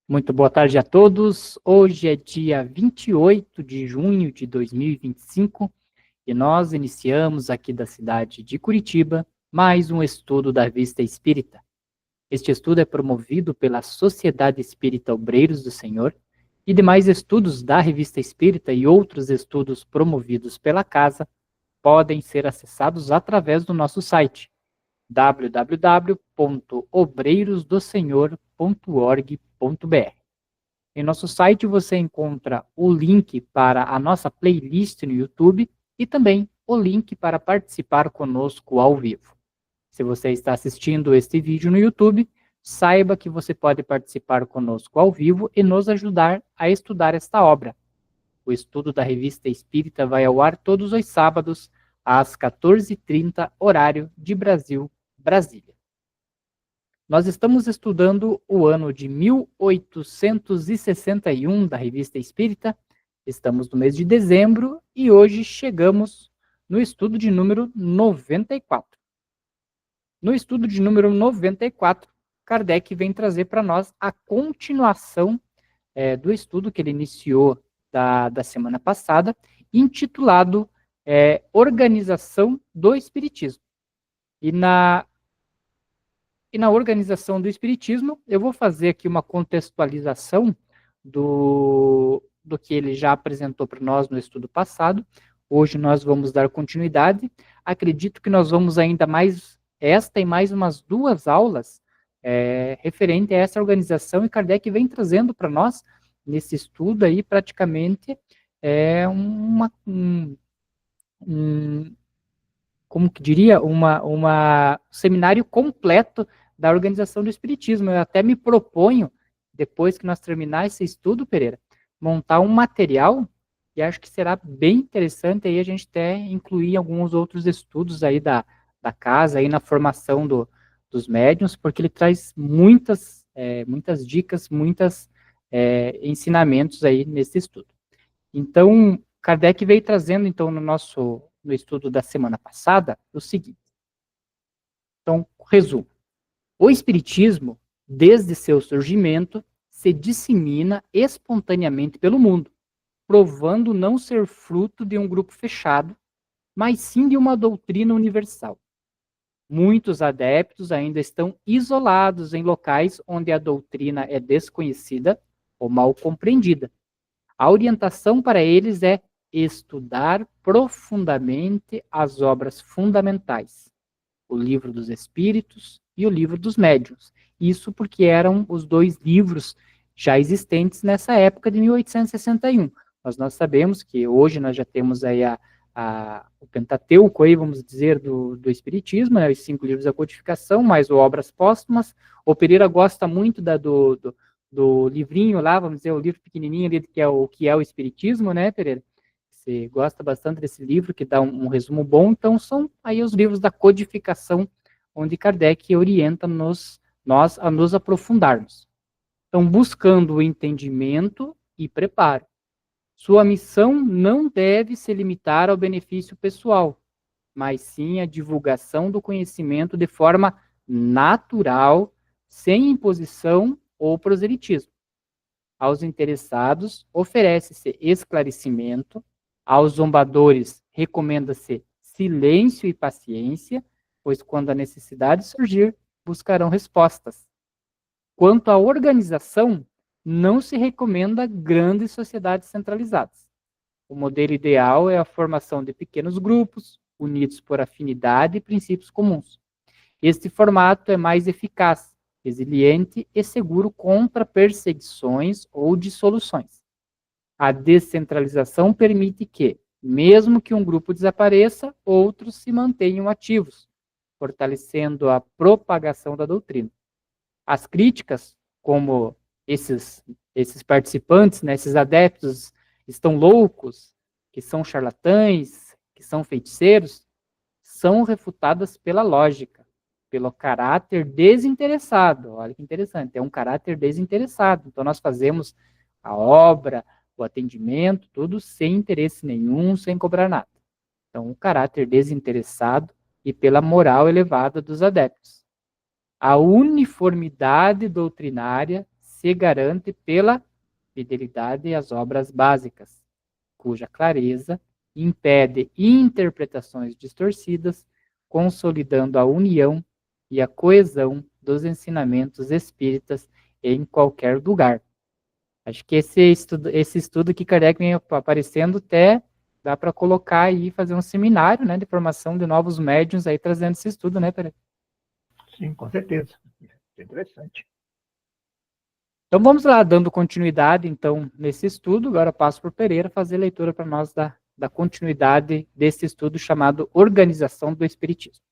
Muito boa tarde a todos. Hoje é dia 28 de junho de 2025 e nós iniciamos aqui da cidade de Curitiba mais um estudo da Revista Espírita. Este estudo é promovido pela Sociedade Espírita Obreiros do Senhor e demais estudos da Revista Espírita e outros estudos promovidos pela casa podem ser acessados através do nosso site www.obreirosdosenhor.org.br. Em nosso site você encontra o link para a nossa playlist no YouTube e também o link para participar conosco ao vivo. Se você está assistindo este vídeo no YouTube, saiba que você pode participar conosco ao vivo e nos ajudar a estudar esta obra. O estudo da Revista Espírita vai ao ar todos os sábados, às 14h30, horário de Brasil, Brasília. Nós estamos estudando o ano de 1861 da Revista Espírita, estamos no mês de dezembro e hoje chegamos no estudo de número 94. No estudo de número 94, Kardec vem trazer para nós a continuação do estudo que ele iniciou da semana passada, intitulado Organização do Espiritismo. E na organização do Espiritismo, eu vou fazer aqui uma contextualização do que ele já apresentou para nós no estudo passado. Hoje nós vamos dar continuidade. Acredito que nós vamos ainda mais esta e mais umas 2 aulas referente a essa organização, e Kardec vem trazendo para nós, nesse estudo aí, praticamente, como que diria, um seminário completo da organização do Espiritismo. Eu até me proponho, depois que nós terminar esse estudo, Pereira, montar um material, e acho que será bem interessante aí a gente até incluir alguns outros estudos aí da casa, aí na formação dos médiuns, porque ele traz muitas dicas, muitos ensinamentos aí nesse estudo. Então, Kardec veio trazendo, então, no estudo da semana passada, o seguinte. Então, resumo. O Espiritismo, desde seu surgimento, se dissemina espontaneamente pelo mundo, provando não ser fruto de um grupo fechado, mas sim de uma doutrina universal. Muitos adeptos ainda estão isolados em locais onde a doutrina é desconhecida ou mal compreendida. A orientação para eles é estudar profundamente as obras fundamentais, o Livro dos Espíritos e o Livro dos Médiuns. Isso porque eram os 2 livros já existentes nessa época de 1861. Mas nós sabemos que hoje nós já temos aí o Pentateuco, aí, vamos dizer, do Espiritismo, né, os 5 livros da codificação, mais o Obras Póstumas. O Pereira gosta muito do livrinho lá, vamos dizer, o livro pequenininho ali, que é o Espiritismo, né, Pereira? Você gosta bastante desse livro, que dá um resumo bom. Então, são aí os livros da codificação, onde Kardec orienta nós a nos aprofundarmos. Então, buscando o entendimento e preparo. Sua missão não deve se limitar ao benefício pessoal, mas sim à divulgação do conhecimento de forma natural, sem imposição ou proselitismo. Aos interessados, oferece-se esclarecimento, aos zombadores, recomenda-se silêncio e paciência, pois quando a necessidade surgir, buscarão respostas. Quanto à organização, não se recomenda grandes sociedades centralizadas. O modelo ideal é a formação de pequenos grupos, unidos por afinidade e princípios comuns. Este formato é mais eficaz, resiliente e seguro contra perseguições ou dissoluções. A descentralização permite que, mesmo que um grupo desapareça, outros se mantenham ativos, fortalecendo a propagação da doutrina. As críticas, como esses participantes, né, esses adeptos estão loucos, que são charlatães, que são feiticeiros, são refutadas pela lógica, pelo caráter desinteressado. Olha que interessante, é um caráter desinteressado. Então, nós fazemos a obra, o atendimento, tudo sem interesse nenhum, sem cobrar nada. Então, um caráter desinteressado e pela moral elevada dos adeptos. A uniformidade doutrinária se garante pela fidelidade às obras básicas, cuja clareza impede interpretações distorcidas, consolidando a união e a coesão dos ensinamentos espíritas em qualquer lugar. Acho que esse estudo que Kardec vem aparecendo até dá para colocar aí, fazer um seminário, né, de formação de novos médiuns aí, trazendo esse estudo, né, Pereira? Sim, com certeza. É interessante. Então vamos lá, dando continuidade, então, nesse estudo. Agora passo para o Pereira fazer a leitura para nós da continuidade desse estudo chamado Organização do Espiritismo.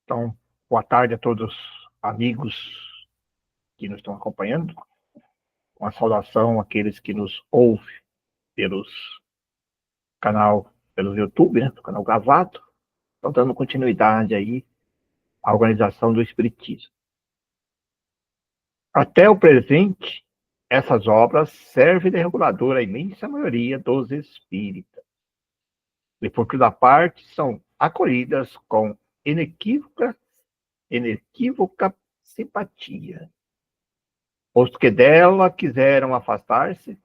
Então, boa tarde a todos amigos que nos estão acompanhando. Uma saudação àqueles que nos ouvem pelos pelo YouTube, né, do canal gravado. Então, dando continuidade aí à organização do Espiritismo. Até o presente, essas obras servem de regulador à imensa maioria dos espíritas. E por toda parte são acolhidas com inequívoca simpatia. Os que dela quiseram afastar-se,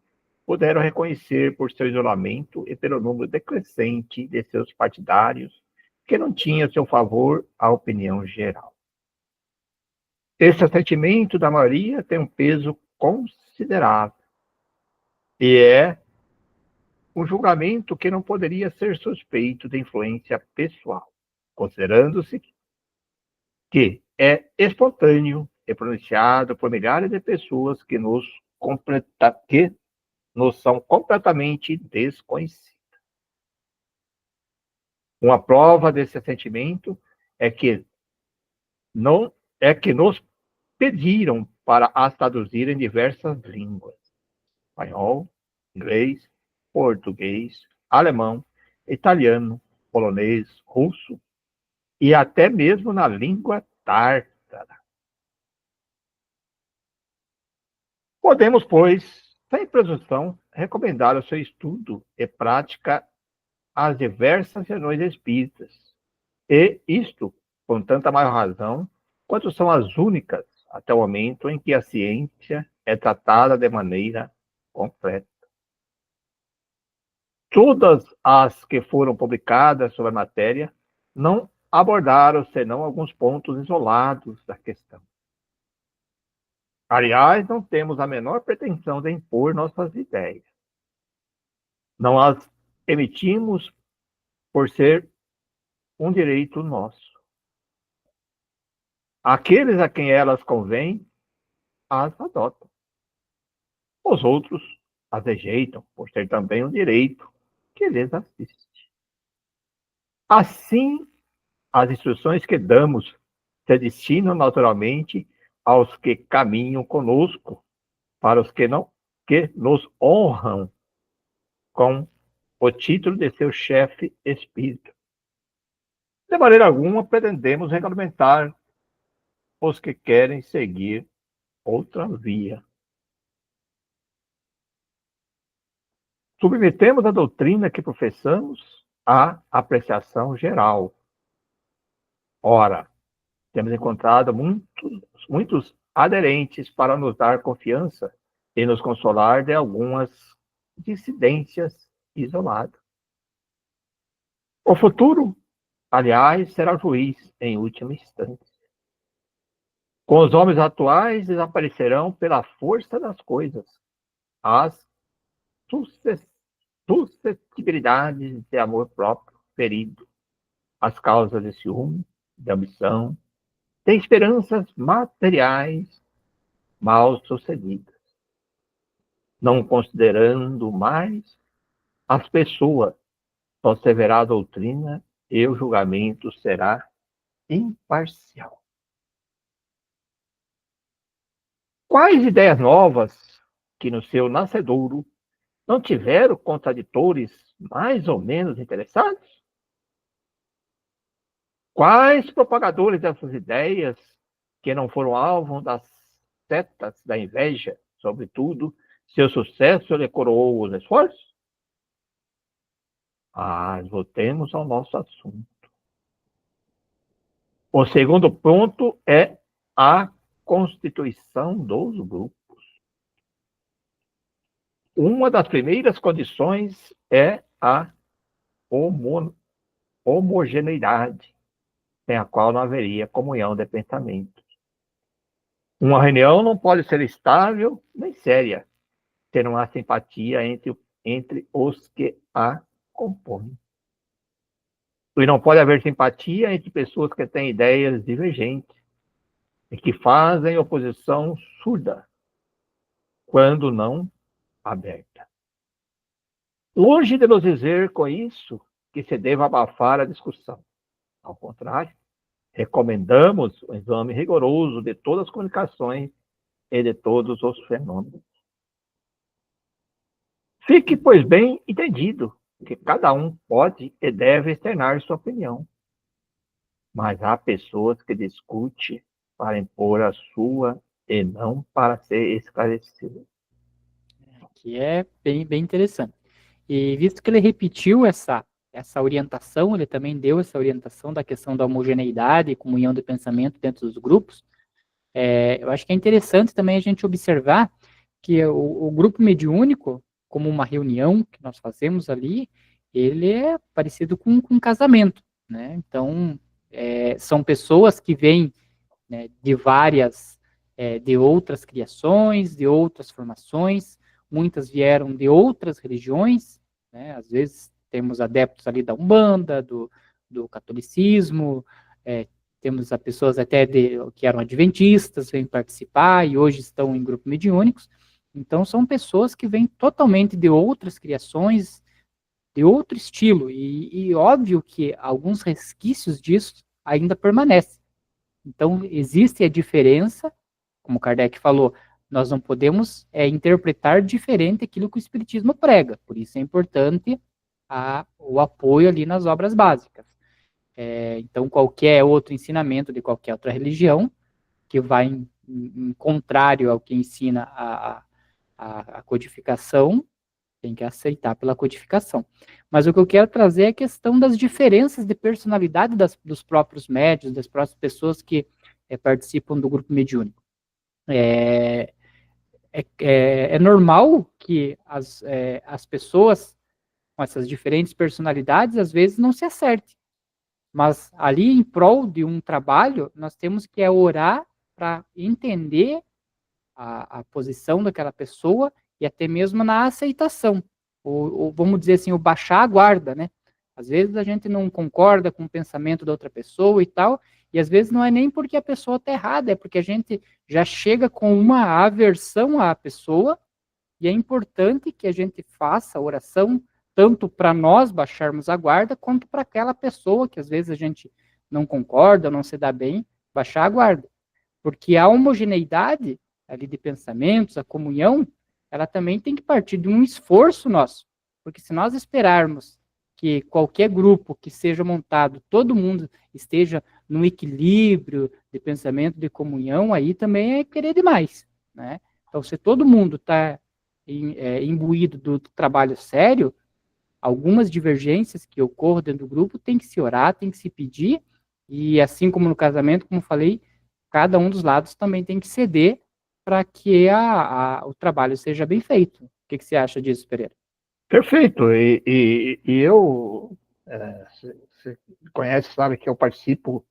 puderam reconhecer por seu isolamento e pelo número decrescente de seus partidários, que não tinha a seu favor a opinião geral. Esse assentimento da maioria tem um peso considerável e é um julgamento que não poderia ser suspeito de influência pessoal, considerando-se que é espontâneo e pronunciado por milhares de pessoas que nos são completamente desconhecidas. Uma prova desse sentimento é que não é que nos pediram para as traduzir em diversas línguas: espanhol, inglês, português, alemão, italiano, polonês, russo e até mesmo na língua tártara. Podemos, pois, sem presunção, recomendar o seu estudo e prática às diversas reuniões espíritas, e isto com tanta maior razão, quanto são as únicas até o momento em que a ciência é tratada de maneira completa. Todas as que foram publicadas sobre a matéria não abordaram senão alguns pontos isolados da questão. Aliás, não temos a menor pretensão de impor nossas ideias. Não as emitimos por ser um direito nosso. Aqueles a quem elas convêm, as adotam. Os outros as rejeitam, por ser também um direito que lhes assiste. Assim, as instruções que damos se destinam naturalmente aos que caminham conosco, para os que não, que nos honram com o título de seu chefe espírito. De maneira alguma pretendemos regulamentar os que querem seguir outra via. Submetemos a doutrina que professamos à apreciação geral. Ora, temos encontrado muitos aderentes para nos dar confiança e nos consolar de algumas dissidências isoladas. O futuro, aliás, será juiz em última instância. Com os homens atuais, desaparecerão pela força das coisas as suscetibilidades de amor próprio ferido, as causas de ciúme, de ambição, de esperanças materiais mal sucedidas, não considerando mais as pessoas, só se verá a doutrina e o julgamento será imparcial. Quais ideias novas que no seu nascedouro não tiveram contraditores mais ou menos interessados? Quais propagadores dessas ideias que não foram alvo das setas da inveja, sobretudo, seu sucesso lhe coroou os esforços? Voltemos ao nosso assunto. O segundo ponto é a constituição dos grupos. uma das primeiras condições é a homogeneidade, sem a qual não haveria comunhão de pensamento. Uma reunião não pode ser estável nem séria, se não há simpatia entre os que a compõem. E não pode haver simpatia entre pessoas que têm ideias divergentes e que fazem oposição surda, quando não aberta. Longe de nos dizer com isso que se deva abafar a discussão. Ao contrário, recomendamos o exame rigoroso de todas as comunicações e de todos os fenômenos. Fique, pois, bem entendido que cada um pode e deve externar sua opinião, mas há pessoas que discutem para impor a sua e não para ser esclarecido. Que é bem interessante. E visto que ele repetiu essa orientação, ele também deu essa orientação da questão da homogeneidade e comunhão de pensamento dentro dos grupos, eu acho que é interessante também a gente observar que o grupo mediúnico, como uma reunião que nós fazemos ali, ele é parecido com um casamento, né? Então, são pessoas que vêm, né, de outras criações, de outras formações, muitas vieram de outras religiões, né? Às vezes temos adeptos ali da Umbanda, do catolicismo, temos a pessoas até que eram adventistas, vêm participar e hoje estão em grupos mediúnicos. Então, são pessoas que vêm totalmente de outras criações, de outro estilo, e óbvio que alguns resquícios disso ainda permanecem. Então, existe a diferença, como Kardec falou, nós não podemos interpretar diferente aquilo que o Espiritismo prega, por isso é importante o apoio ali nas obras básicas. Então, qualquer outro ensinamento de qualquer outra religião, que vai em contrário ao que ensina a codificação, tem que aceitar pela codificação. Mas o que eu quero trazer é a questão das diferenças de personalidade dos próprios médiuns, das próprias pessoas que participam do grupo mediúnico. É normal que as pessoas com essas diferentes personalidades, às vezes, não se acertem. Mas ali, em prol de um trabalho, nós temos que orar para entender a posição daquela pessoa e até mesmo na aceitação. Ou vamos dizer assim, o baixar a guarda, né? Às vezes a gente não concorda com o pensamento da outra pessoa e tal, e às vezes não é nem porque a pessoa está errada, é porque a gente já chega com uma aversão à pessoa, e é importante que a gente faça a oração tanto para nós baixarmos a guarda, quanto para aquela pessoa que às vezes a gente não concorda, não se dá bem, baixar a guarda. Porque a homogeneidade ali de pensamentos, a comunhão, ela também tem que partir de um esforço nosso. Porque se nós esperarmos que qualquer grupo que seja montado, todo mundo esteja no equilíbrio de pensamento, de comunhão, aí também é querer demais, né? Então, se todo mundo está imbuído do trabalho sério, algumas divergências que ocorram dentro do grupo tem que se orar, tem que se pedir, e assim como no casamento, como falei, cada um dos lados também tem que ceder para que o trabalho seja bem feito. O que você acha disso, Pereira? Perfeito. E eu, você conhece, sabe que eu participo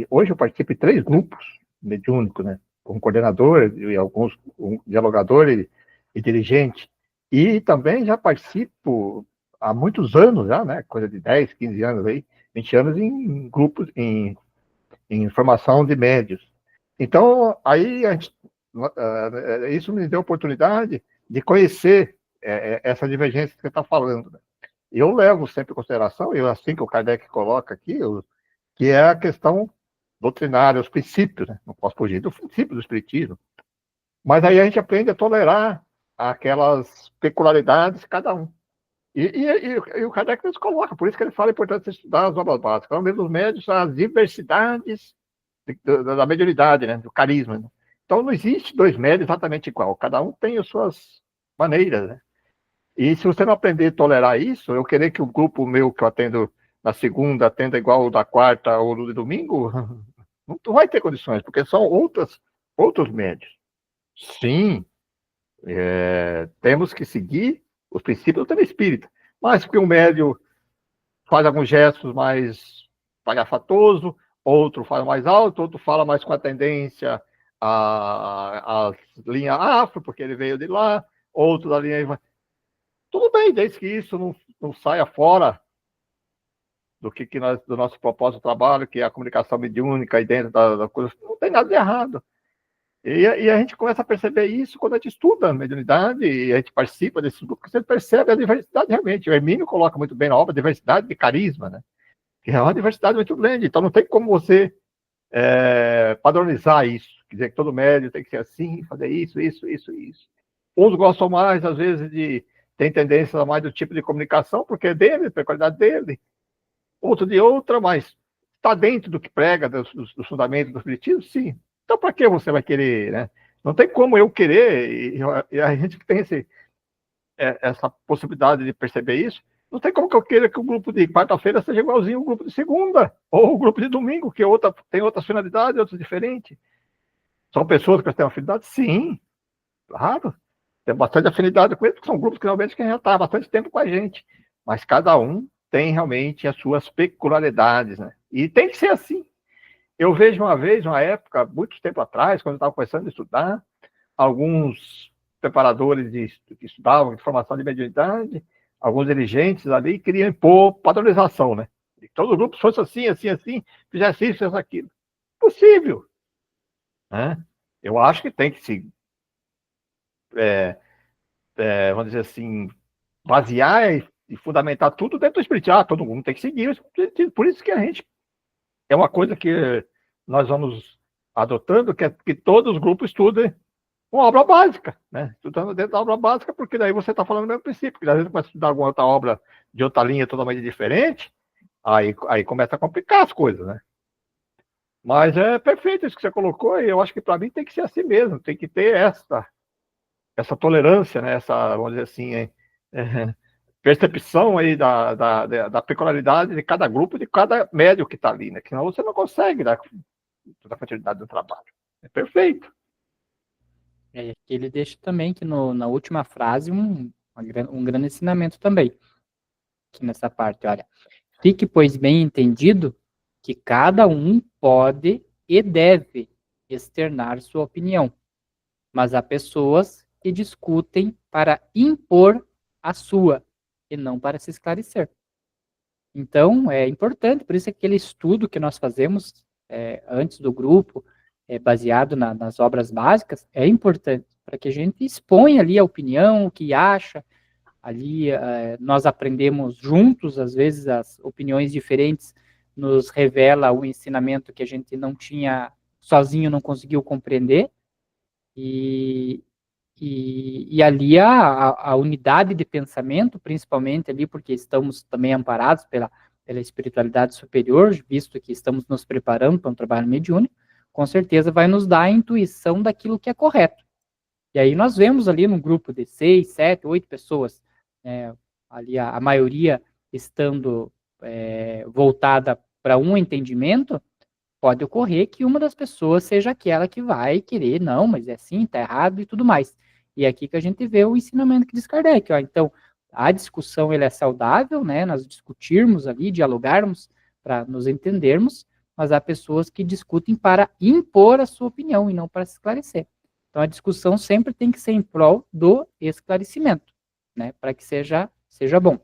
hoje eu participo de 3 grupos mediúnicos, né? Como coordenador e alguns dialogador e dirigente. E também já participo há muitos anos já, né? Coisa de 10, 15 anos aí, 20 anos em grupos, em formação de médios. Então, aí isso me deu a oportunidade de conhecer essa divergência que você está falando. Né? Eu levo sempre em consideração, e assim que o Kardec coloca aqui, que é a questão doutrinária, os princípios, né? Não posso fugir do princípio do espiritismo. Mas aí a gente aprende a tolerar aquelas peculiaridades de cada um. E o Kardec nos coloca, por isso que ele fala a importância de estudar as obras básicas. Ao mesmo médios, as diversidades da mediunidade, né? Do carisma. Né? Então não existe 2 médios exatamente igual, cada um tem as suas maneiras. Né? E se você não aprender a tolerar isso, eu querer que o grupo meu que eu atendo na segunda atenda igual o da quarta ou do domingo, não vai ter condições, porque são outros médios. Sim, Temos que seguir os princípios do tema espírita. Mas porque um médium faz alguns gestos mais palhafatoso, outro fala mais alto, outro fala mais com a tendência à linha afro, porque ele veio de lá, outro da linha... Tudo bem, desde que isso não saia fora do nosso propósito de trabalho, que é a comunicação mediúnica aí dentro da coisa, não tem nada de errado. E a gente começa a perceber isso quando a gente estuda a mediunidade e a gente participa desse grupo, porque você percebe a diversidade realmente. O Hermínio coloca muito bem na obra diversidade de carisma, né? Que é uma diversidade muito grande. Então não tem como você padronizar isso. Quer dizer que todo médium tem que ser assim, fazer isso. Uns gostam mais, às vezes, tem tendência mais do tipo de comunicação, porque é dele, é a qualidade dele. Outro de outra, mas está dentro do que prega, dos fundamentos do espiritismo, sim. Então, para que você vai querer, né? Não tem como eu querer, e a gente que tem essa possibilidade de perceber isso, não tem como que eu queira que o grupo de quarta-feira seja igualzinho ao grupo de segunda, ou o grupo de domingo, que tem outras finalidades, outras diferentes. São pessoas que têm afinidade? Sim, claro. Tem bastante afinidade com eles, porque são grupos que realmente já estão há bastante tempo com a gente. Mas cada um tem realmente as suas peculiaridades, né? E tem que ser assim. Eu vejo uma época, muito tempo atrás, quando eu estava começando a estudar, alguns preparadores que estudavam de formação de mediunidade, alguns dirigentes ali queriam impor padronização, né? E todo o grupo fosse assim, fizesse isso, fizesse aquilo. Possível. Né? Eu acho que tem que se, vamos dizer assim, basear e fundamentar tudo dentro do espiritual. Todo mundo tem que seguir. Por isso que a gente é uma coisa que nós vamos adotando, que é que todos os grupos estudem uma obra básica, né? Estudando dentro da obra básica, porque daí você está falando do mesmo princípio, porque às vezes começa a estudar alguma outra obra de outra linha totalmente diferente, aí começa a complicar as coisas, né? Mas é perfeito isso que você colocou, e eu acho que para mim tem que ser assim mesmo, tem que ter essa tolerância, né? Essa, vamos dizer assim, percepção aí da peculiaridade de cada grupo, de cada médio que está ali, né? Que senão você não consegue dar toda a continuidade do trabalho. É perfeito. Ele deixa também que na última frase um grande ensinamento também, aqui nessa parte, olha. Fique, pois, bem entendido que cada um pode e deve externar sua opinião, mas há pessoas que discutem para impor a sua e não para se esclarecer. Então, é importante, por isso aquele estudo que nós fazemos antes do grupo, baseado nas obras básicas, é importante para que a gente exponha ali a opinião, o que acha. Ali nós aprendemos juntos, às vezes as opiniões diferentes nos revela o ensinamento que a gente não tinha, sozinho não conseguiu compreender, e ali a unidade de pensamento, principalmente ali, porque estamos também amparados pela espiritualidade superior, visto que estamos nos preparando para um trabalho mediúnico, com certeza vai nos dar a intuição daquilo que é correto. E aí nós vemos ali num grupo de 6, 7, 8 pessoas, ali a maioria estando voltada para um entendimento, pode ocorrer que uma das pessoas seja aquela que vai querer, não, mas é assim, tá errado e tudo mais. E é aqui que a gente vê o ensinamento que diz Kardec, ó. Então, a discussão é saudável, né, nós discutirmos ali, dialogarmos para nos entendermos, mas há pessoas que discutem para impor a sua opinião e não para se esclarecer. Então, a discussão sempre tem que ser em prol do esclarecimento, né, para que seja bom.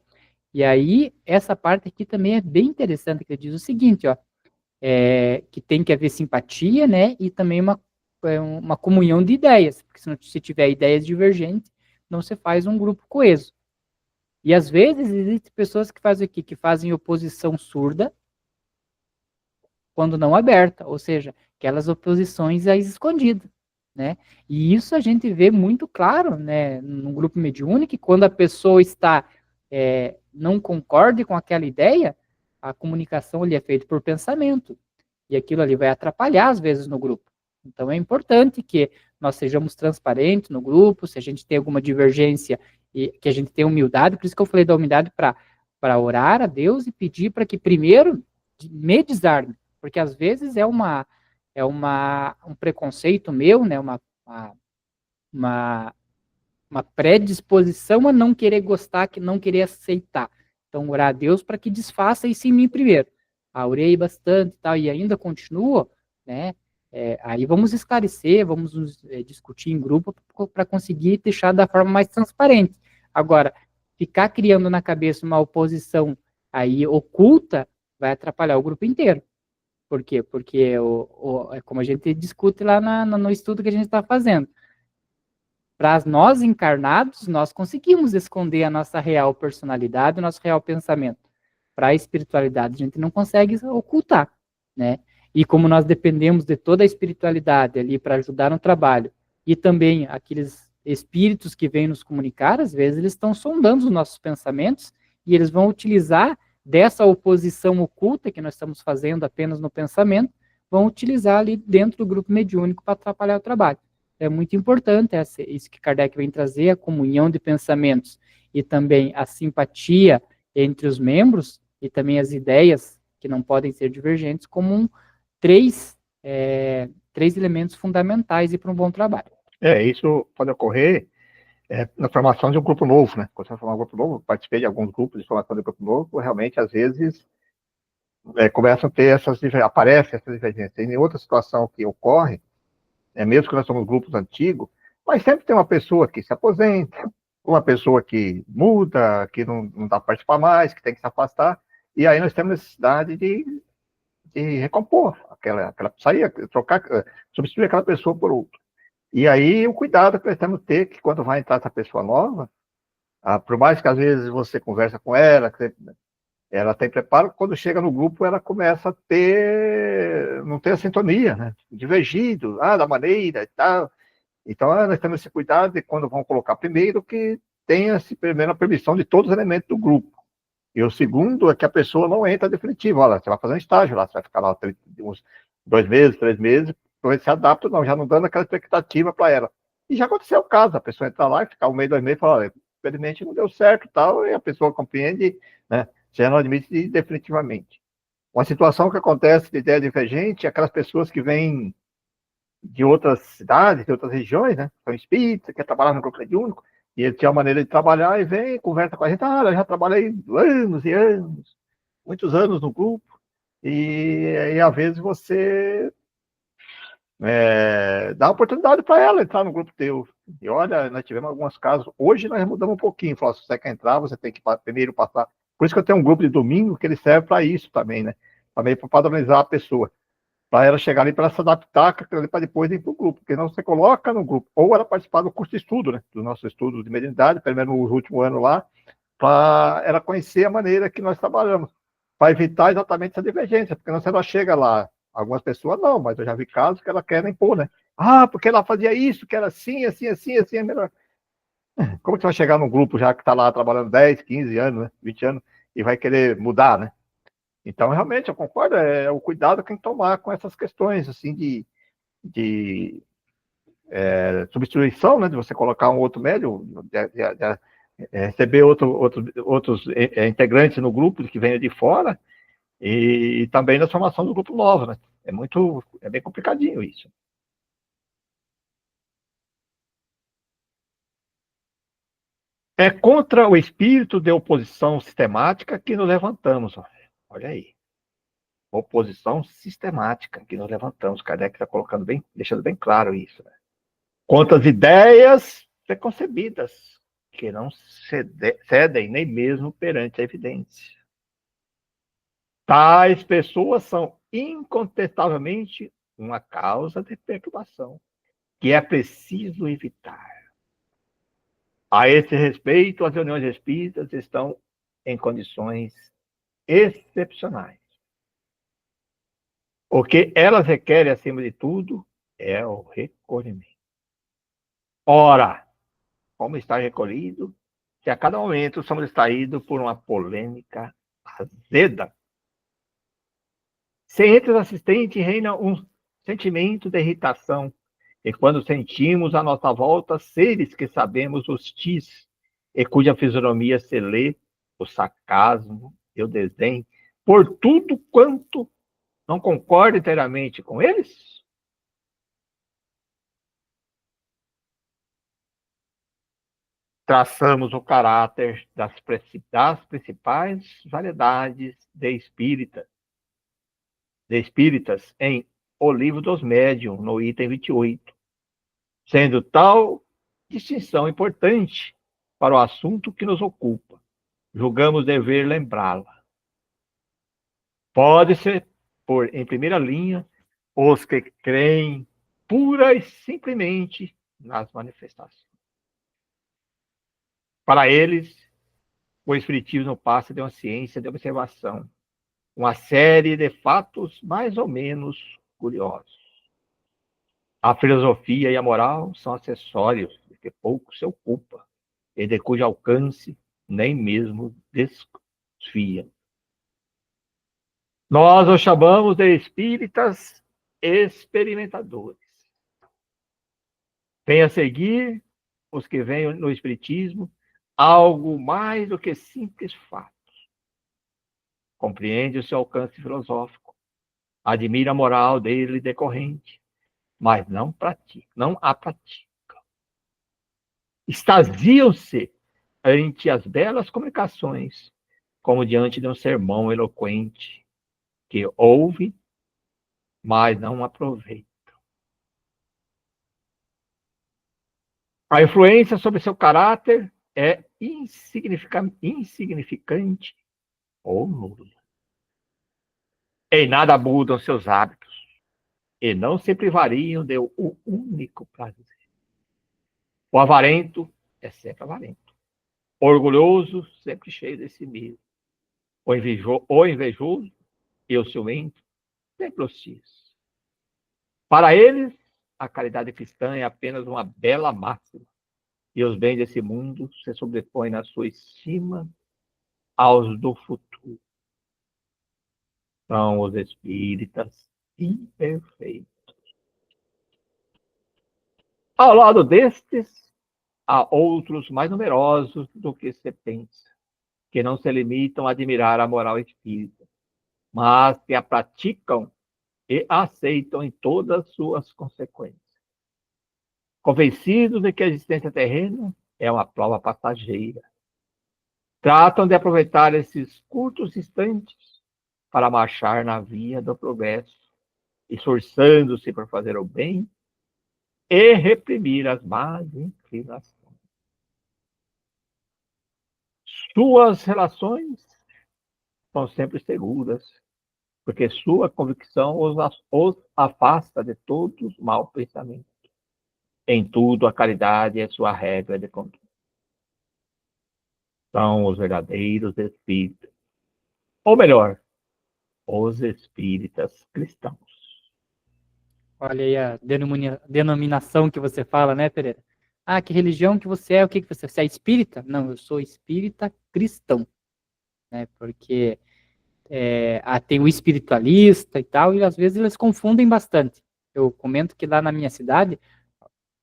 E aí, essa parte aqui também é bem interessante, que ele diz o seguinte, ó, que tem que haver simpatia, né, e também uma comunhão de ideias, porque se tiver ideias divergentes, não se faz um grupo coeso. E às vezes existem pessoas que fazem o quê? Que fazem oposição surda, quando não aberta, ou seja, aquelas oposições às escondidas, né? E isso a gente vê muito claro, né, num grupo mediúnico, que quando a pessoa não concorda com aquela ideia, a comunicação ali é feita por pensamento, e aquilo ali vai atrapalhar às vezes no grupo. Então é importante que nós sejamos transparentes no grupo, se a gente tem alguma divergência, e que a gente tenha humildade, por isso que eu falei da humildade para orar a Deus e pedir para que primeiro me desarme, porque às vezes é um preconceito meu, né, uma uma predisposição a não querer gostar, que não querer aceitar. Então, orar a Deus para que desfaça isso em mim primeiro. Orei bastante e tal, e ainda continuo, né? Aí vamos esclarecer, vamos discutir em grupo para conseguir deixar da forma mais transparente. Agora, ficar criando na cabeça uma oposição aí oculta vai atrapalhar o grupo inteiro. Por quê? Porque é como a gente discute lá no estudo que a gente está fazendo. Para nós encarnados, nós conseguimos esconder a nossa real personalidade, o nosso real pensamento. Para a espiritualidade, a gente não consegue ocultar, né? E como nós dependemos de toda a espiritualidade ali para ajudar no trabalho, e também aqueles espíritos que vêm nos comunicar, às vezes eles estão sondando os nossos pensamentos e eles vão utilizar dessa oposição oculta que nós estamos fazendo apenas no pensamento, vão utilizar ali dentro do grupo mediúnico para atrapalhar o trabalho. É muito importante isso que Kardec vem trazer, a comunhão de pensamentos e também a simpatia entre os membros e também as ideias que não podem ser divergentes como três elementos fundamentais para um bom trabalho. Isso pode ocorrer na formação de um grupo novo, né? Quando você vai formar um grupo novo, participei de alguns grupos de formação de grupo novo, realmente, às vezes, começam a ter aparecem essas divergências. Em outra situação que ocorre, mesmo que nós somos grupos antigos, mas sempre tem uma pessoa que se aposenta, uma pessoa que muda, que não dá para participar mais, que tem que se afastar, e aí nós temos necessidade de recompor aquela sair, trocar, substituir aquela pessoa por outra. E aí o cuidado que nós temos que ter, que quando vai entrar essa pessoa nova, por mais que às vezes você conversa com ela tem preparo, quando chega no grupo ela começa a não ter a sintonia, né? Divergido, da maneira e tal. Então nós temos esse cuidado de quando vão colocar primeiro, que tenha primeiro a permissão de todos os elementos do grupo. E o segundo é que a pessoa não entra definitiva. Olha, você vai fazer um estágio lá, você vai ficar lá uns 2 meses, 3 meses, para ver se adapta, não, já não dando aquela expectativa para ela. E já aconteceu o caso, a pessoa entrar lá e ficar 1 mês, 2 meses e falar, olha, infelizmente não deu certo tal, e a pessoa compreende, né, já não admite definitivamente. Uma situação que acontece de ideia divergente é aquelas pessoas que vêm de outras cidades, de outras regiões, né, são espíritas, quer trabalhar no grupo mediúnico, e ele tinha uma maneira de trabalhar e vem, conversa com a gente, eu já trabalhei anos e anos, muitos anos no grupo, e às vezes você dá oportunidade para ela entrar no grupo teu. E olha, nós tivemos alguns casos, hoje nós mudamos um pouquinho, falou, se você quer entrar, você tem que primeiro passar, por isso que eu tenho um grupo de domingo que ele serve para isso também, né, também para padronizar a pessoa, para ela chegar ali, para ela se adaptar, para depois ir para o grupo, porque não você coloca no grupo, ou ela participar do curso de estudo, né, do nosso estudo de mediunidade, pelo menos no último ano lá, para ela conhecer a maneira que nós trabalhamos, para evitar exatamente essa divergência, porque não se ela chega lá, algumas pessoas não, mas eu já vi casos que ela quer impor, né, porque ela fazia isso, que era assim, assim, assim, assim, é melhor. Como que você vai chegar num grupo já que está lá trabalhando 10, 15 anos, né, 20 anos, e vai querer mudar, né? Então, realmente, eu concordo, é o cuidado que tem que tomar com essas questões, assim, de substituição, né, de você colocar um outro médium, de receber outros integrantes no grupo que venham de fora, e também na formação do grupo novo, né? É bem complicadinho isso. É contra o espírito de oposição sistemática que nos levantamos. Olha aí. Oposição sistemática que nós levantamos. Kardec está colocando deixando bem claro isso. Né? Contra as ideias preconcebidas, que não cedem nem mesmo perante a evidência. Tais pessoas são incontestavelmente uma causa de perturbação, que é preciso evitar. A esse respeito, as reuniões espíritas estão em condições excepcionais. O que elas requerem, acima de tudo, é o recolhimento. Ora, como está recolhido, se a cada momento somos distraídos por uma polêmica azeda, se entre os assistentes reina um sentimento de irritação, e quando sentimos à nossa volta seres que sabemos hostis, e cuja fisionomia se lê o sarcasmo e o desdém, por tudo quanto não concorda inteiramente com eles? traçamos o caráter das principais variedades de espíritas em O Livro dos Médiuns, no item 28, sendo tal distinção importante para o assunto que nos ocupa. Julgamos dever lembrá-la. Pode-se pôr em primeira linha os que creem pura e simplesmente nas manifestações. Para eles, o Espiritismo passa de uma ciência de observação, uma série de fatos mais ou menos curiosos. A filosofia e a moral são acessórios de que pouco se ocupa e de cujo alcance nem mesmo desfia. Nós os chamamos de espíritas experimentadores. Vem a seguir os que veem no Espiritismo algo mais do que simples fatos. Compreende o seu alcance filosófico, admira a moral dele decorrente, mas não a pratica. Extasiam-se ante as belas comunicações, como diante de um sermão eloquente, que ouve, mas não aproveita. A influência sobre seu caráter é insignificante ou nula. Em nada mudam seus hábitos, e não se privariam de um único prazer. O avarento é sempre avarento. O orgulhoso, sempre cheio de si mesmo. O invejoso e o ciumento, sempre hostis. Para eles, a caridade cristã é apenas uma bela máxima, e os bens desse mundo se sobrepõem na sua estima aos do futuro. São os espíritas imperfeitos. Ao lado destes, há outros mais numerosos do que se pensa, que não se limitam a admirar a moral espírita, mas que a praticam e a aceitam em todas as suas consequências. Convencidos de que a existência terrena é uma prova passageira, tratam de aproveitar esses curtos instantes para marchar na via do progresso, esforçando-se por fazer o bem e reprimir as más inclinações. Suas relações são sempre seguras, porque sua convicção os afasta de todos os maus pensamentos. Em tudo, a caridade é sua regra de conduta. São os verdadeiros espíritas. Ou melhor, os espíritas cristãos. Olha aí a denominação que você fala, né, Pereira? Ah, que religião que você é? O que você é? Você é espírita? Não, eu sou espírita cristão, né? Porque tem o espiritualista e tal, e às vezes eles confundem bastante. Eu comento que lá na minha cidade,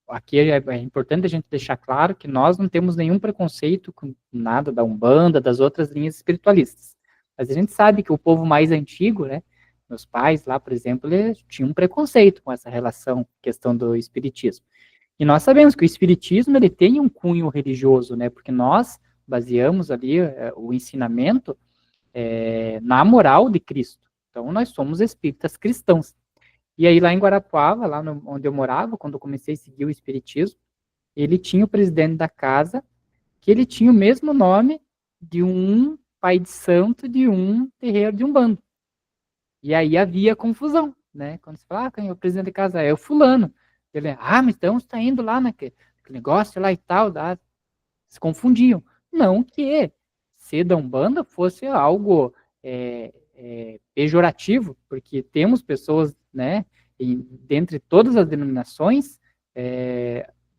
aqui é importante a gente deixar claro que nós não temos nenhum preconceito com nada da Umbanda, das outras linhas espiritualistas. Mas a gente sabe que o povo mais antigo, né, meus pais lá, por exemplo, eles tinham um preconceito com essa relação, questão do espiritismo. E nós sabemos que o espiritismo ele tem um cunho religioso, né, porque nós baseamos ali o ensinamento na moral de Cristo. Então, nós somos espíritas cristãos. E aí, lá em Guarapuava, onde eu morava, quando eu comecei a seguir o espiritismo, ele tinha o presidente da casa, que ele tinha o mesmo nome de um pai de santo de um terreiro de Umbanda. E aí havia confusão, né? Quando você fala, quem é o presidente da casa? É o fulano. Ele, mas então você está indo lá naquele negócio lá e tal, se confundiam. Não que ser da Umbanda fosse algo pejorativo, porque temos pessoas, né, dentre todas as denominações,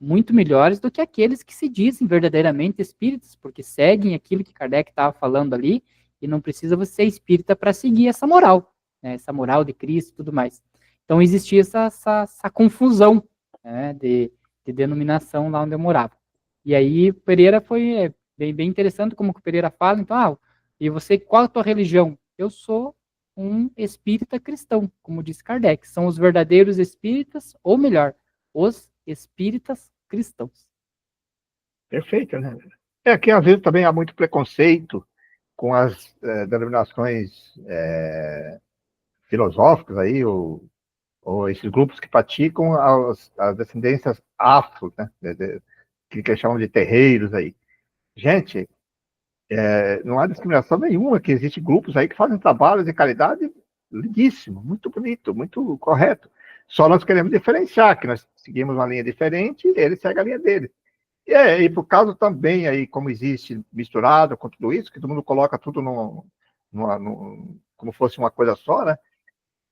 muito melhores do que aqueles que se dizem verdadeiramente espíritas, porque seguem aquilo que Kardec estava falando ali, e não precisa você ser espírita para seguir essa moral, né, essa moral de Cristo e tudo mais. Então existia essa confusão, né, de denominação lá onde eu morava. E aí Pereira foi bem interessante como que o Pereira fala, então, e você, qual a tua religião? Eu sou um espírita cristão, como disse Kardec, são os verdadeiros espíritas, ou melhor, os espíritas cristãos. Perfeito, né? Que às vezes também há muito preconceito com as denominações filosóficas aí, ou esses grupos que praticam as descendências afro, né? Que eles chamam de terreiros aí. Gente, não há discriminação nenhuma, que existem grupos aí que fazem trabalhos de caridade lindíssimo, muito bonito, muito correto. Só nós queremos diferenciar, que nós seguimos uma linha diferente e ele segue a linha dele. E por causa também aí, como existe misturado com tudo isso, que todo mundo coloca tudo como fosse uma coisa só, né?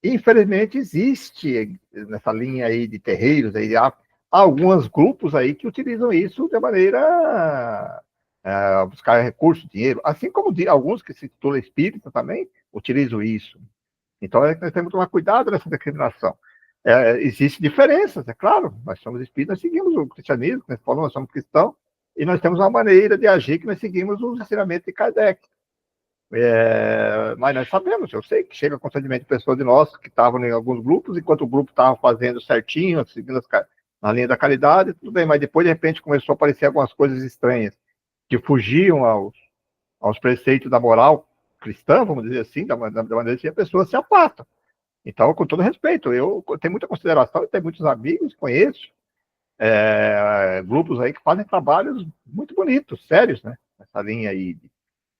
Infelizmente existe nessa linha aí de terreiros, aí, há alguns grupos aí que utilizam isso de maneira a buscar recursos, dinheiro, assim como alguns que se titulam espírita também utilizam isso. Então nós temos que tomar cuidado nessa discriminação. Existem diferenças, é claro, nós somos espíritas, nós seguimos o cristianismo, nós somos cristãos, e nós temos uma maneira de agir que nós seguimos os ensinamentos de Kardec. Mas nós sabemos, eu sei que chega constantemente pessoas de nós que estavam em alguns grupos, enquanto o grupo estava fazendo certinho, seguindo na linha da caridade, tudo bem, mas depois de repente começou a aparecer algumas coisas estranhas que fugiam aos preceitos da moral cristã, vamos dizer assim, da maneira que a pessoa se afasta. Então, com todo respeito, eu tenho muita consideração, eu tenho muitos amigos, conheço grupos aí que fazem trabalhos muito bonitos, sérios, né? Nessa linha aí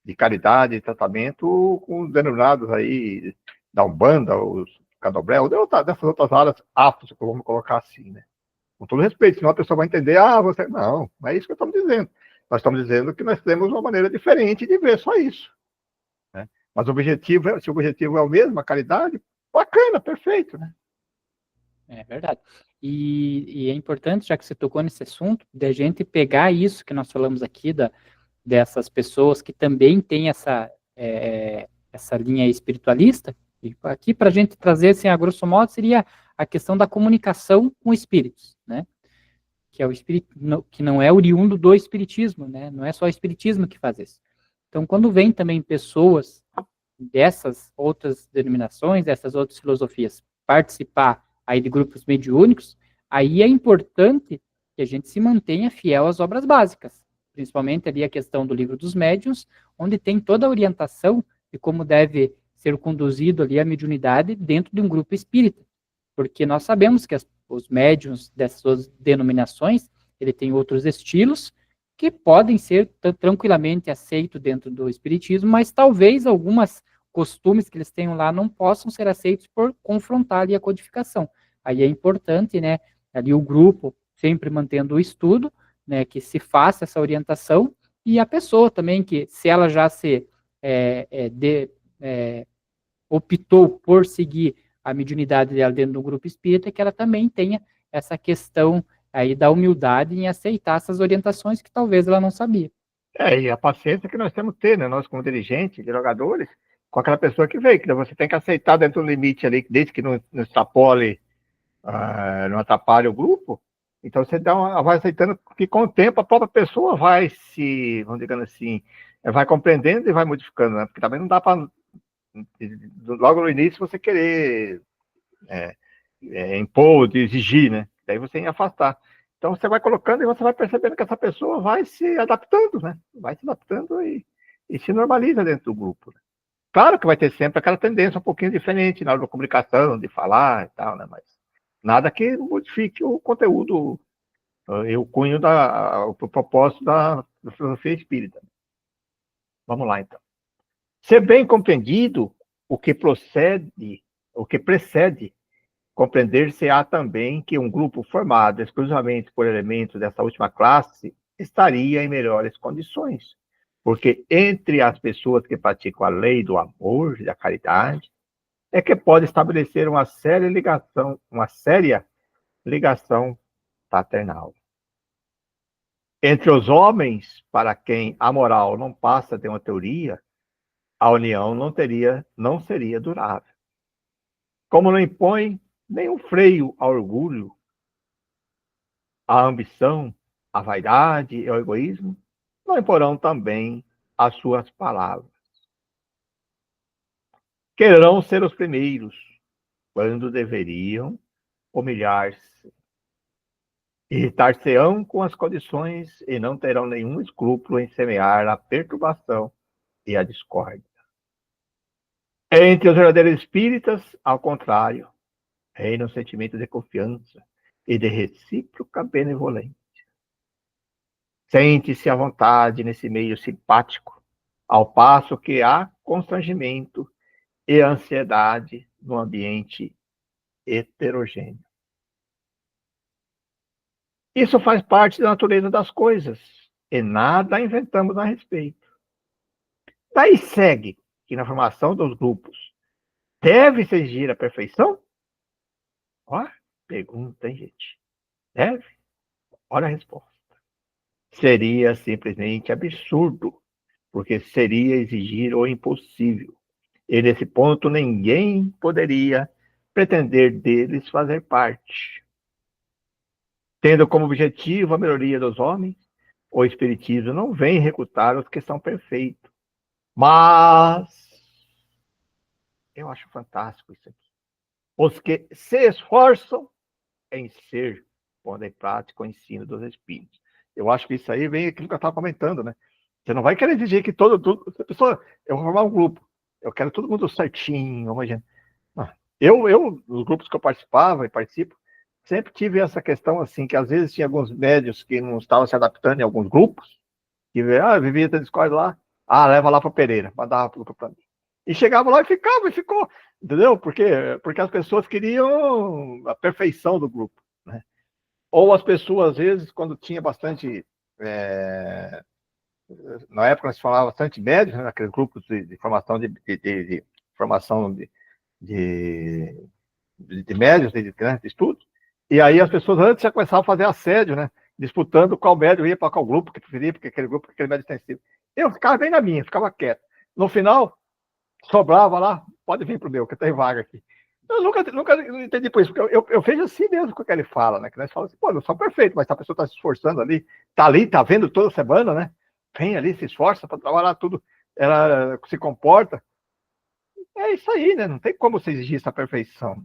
de caridade, de tratamento com denominados aí da Umbanda, os Candomblé, ou dessas outras áreas afros, que vamos colocar assim, né? Com todo respeito, senão a pessoa vai entender, você... Não é isso que estamos dizendo. Nós estamos dizendo que nós temos uma maneira diferente de ver só isso. Né? Mas se o objetivo é o mesmo, a caridade, bacana, perfeito, né? É verdade. E é importante, já que você tocou nesse assunto, da gente pegar isso que nós falamos aqui, dessas pessoas que também têm essa linha espiritualista, e aqui para a gente trazer, assim, a grosso modo, seria a questão da comunicação com espíritos, né? Que é o espírito, que não é oriundo do espiritismo, né? Não é só o espiritismo que faz isso. Então, quando vem também pessoas dessas outras denominações, dessas outras filosofias, participar aí de grupos mediúnicos, aí é importante que a gente se mantenha fiel às obras básicas, principalmente ali a questão do livro dos médiuns, onde tem toda a orientação de como deve ser conduzido ali a mediunidade dentro de um grupo espírita, porque nós sabemos que os médiuns dessas denominações, ele tem outros estilos que podem ser tranquilamente aceitos dentro do espiritismo, mas talvez algumas costumes que eles tenham lá não possam ser aceitos por confrontar ali a codificação. Aí é importante, né, ali o grupo sempre mantendo o estudo, né, que se faça essa orientação, e a pessoa também, que se ela já se optou por seguir a mediunidade dela dentro do grupo espírita, que ela também tenha essa questão aí da humildade em aceitar essas orientações que talvez ela não sabia. E a paciência que nós temos que ter, né? Nós, como dirigentes, jogadores, com aquela pessoa que veio, que você tem que aceitar dentro do limite ali, desde que não extrapole, não atrapalhe o grupo. Então você vai aceitando que com o tempo a própria pessoa vai se, vamos dizer assim, vai compreendendo e vai modificando, né? Porque também não dá para, logo no início, você querer impor, exigir, né? Daí você ia afastar. Então você vai colocando e você vai percebendo que essa pessoa vai se adaptando, né? Vai se adaptando e se normaliza dentro do grupo. Né? Claro que vai ter sempre aquela tendência um pouquinho diferente na hora da comunicação, de falar e tal, né? Mas nada que modifique o conteúdo e o cunho o propósito da filosofia espírita. Vamos lá, então. Ser bem compreendido o que precede compreender-se-á também que um grupo formado exclusivamente por elementos dessa última classe estaria em melhores condições, porque entre as pessoas que praticam a lei do amor e da caridade é que pode estabelecer uma séria ligação fraternal. Entre os homens, para quem a moral não passa de uma teoria, a união não seria durável. Como não impõe nenhum freio ao orgulho, à ambição, à vaidade e ao egoísmo, não imporão também as suas palavras. Quererão ser os primeiros, quando deveriam humilhar-se. Irritar-se-ão com as condições e não terão nenhum escrúpulo em semear a perturbação e a discórdia. Entre os verdadeiros espíritas, ao contrário, reina um sentimento de confiança e de recíproca benevolência. Sente-se à vontade nesse meio simpático, ao passo que há constrangimento e ansiedade no ambiente heterogêneo. Isso faz parte da natureza das coisas e nada inventamos a respeito. Daí segue que na formação dos grupos deve-se exigir a perfeição? Ó, pergunta, hein, gente? Deve? Olha a resposta. Seria simplesmente absurdo, porque seria exigir o impossível. E nesse ponto ninguém poderia pretender deles fazer parte. Tendo como objetivo a melhoria dos homens, o Espiritismo não vem recutar os que são perfeitos. Mas eu acho fantástico isso aqui. Os que se esforçam em ser, pondo em prática o ensino dos Espíritos. Eu acho que isso aí vem aquilo que eu estava comentando, né? Você não vai querer exigir que tudo, pessoa, eu vou formar um grupo, eu quero todo mundo certinho, imagina. Nos grupos que eu participava e participo, sempre tive essa questão assim, que às vezes tinha alguns médios que não estavam se adaptando em alguns grupos, que vivia da escola lá, leva lá para o Pereira, mandava tudo para mim. E chegava lá e ficou, entendeu? Porque as pessoas queriam a perfeição do grupo, né? Ou as pessoas, às vezes, quando tinha bastante... na época, nós falava bastante médios, né, naqueles grupos de formação de formação de médios, de estudo, e aí as pessoas antes já começavam a fazer assédio, né? Disputando qual médio ia para qual grupo que preferia, porque aquele grupo, aquele médio extensivo. Eu ficava bem na minha, ficava quieto. No final, sobrava lá, pode vir pro meu, que tem vaga aqui. Eu nunca entendi por isso, porque eu vejo assim mesmo com o que ele fala, né? Que nós falamos assim, pô, não sou perfeito, mas se a pessoa está se esforçando ali, tá vendo toda semana, né? Vem ali, se esforça para trabalhar tudo, ela se comporta. É isso aí, né? Não tem como você exigir essa perfeição.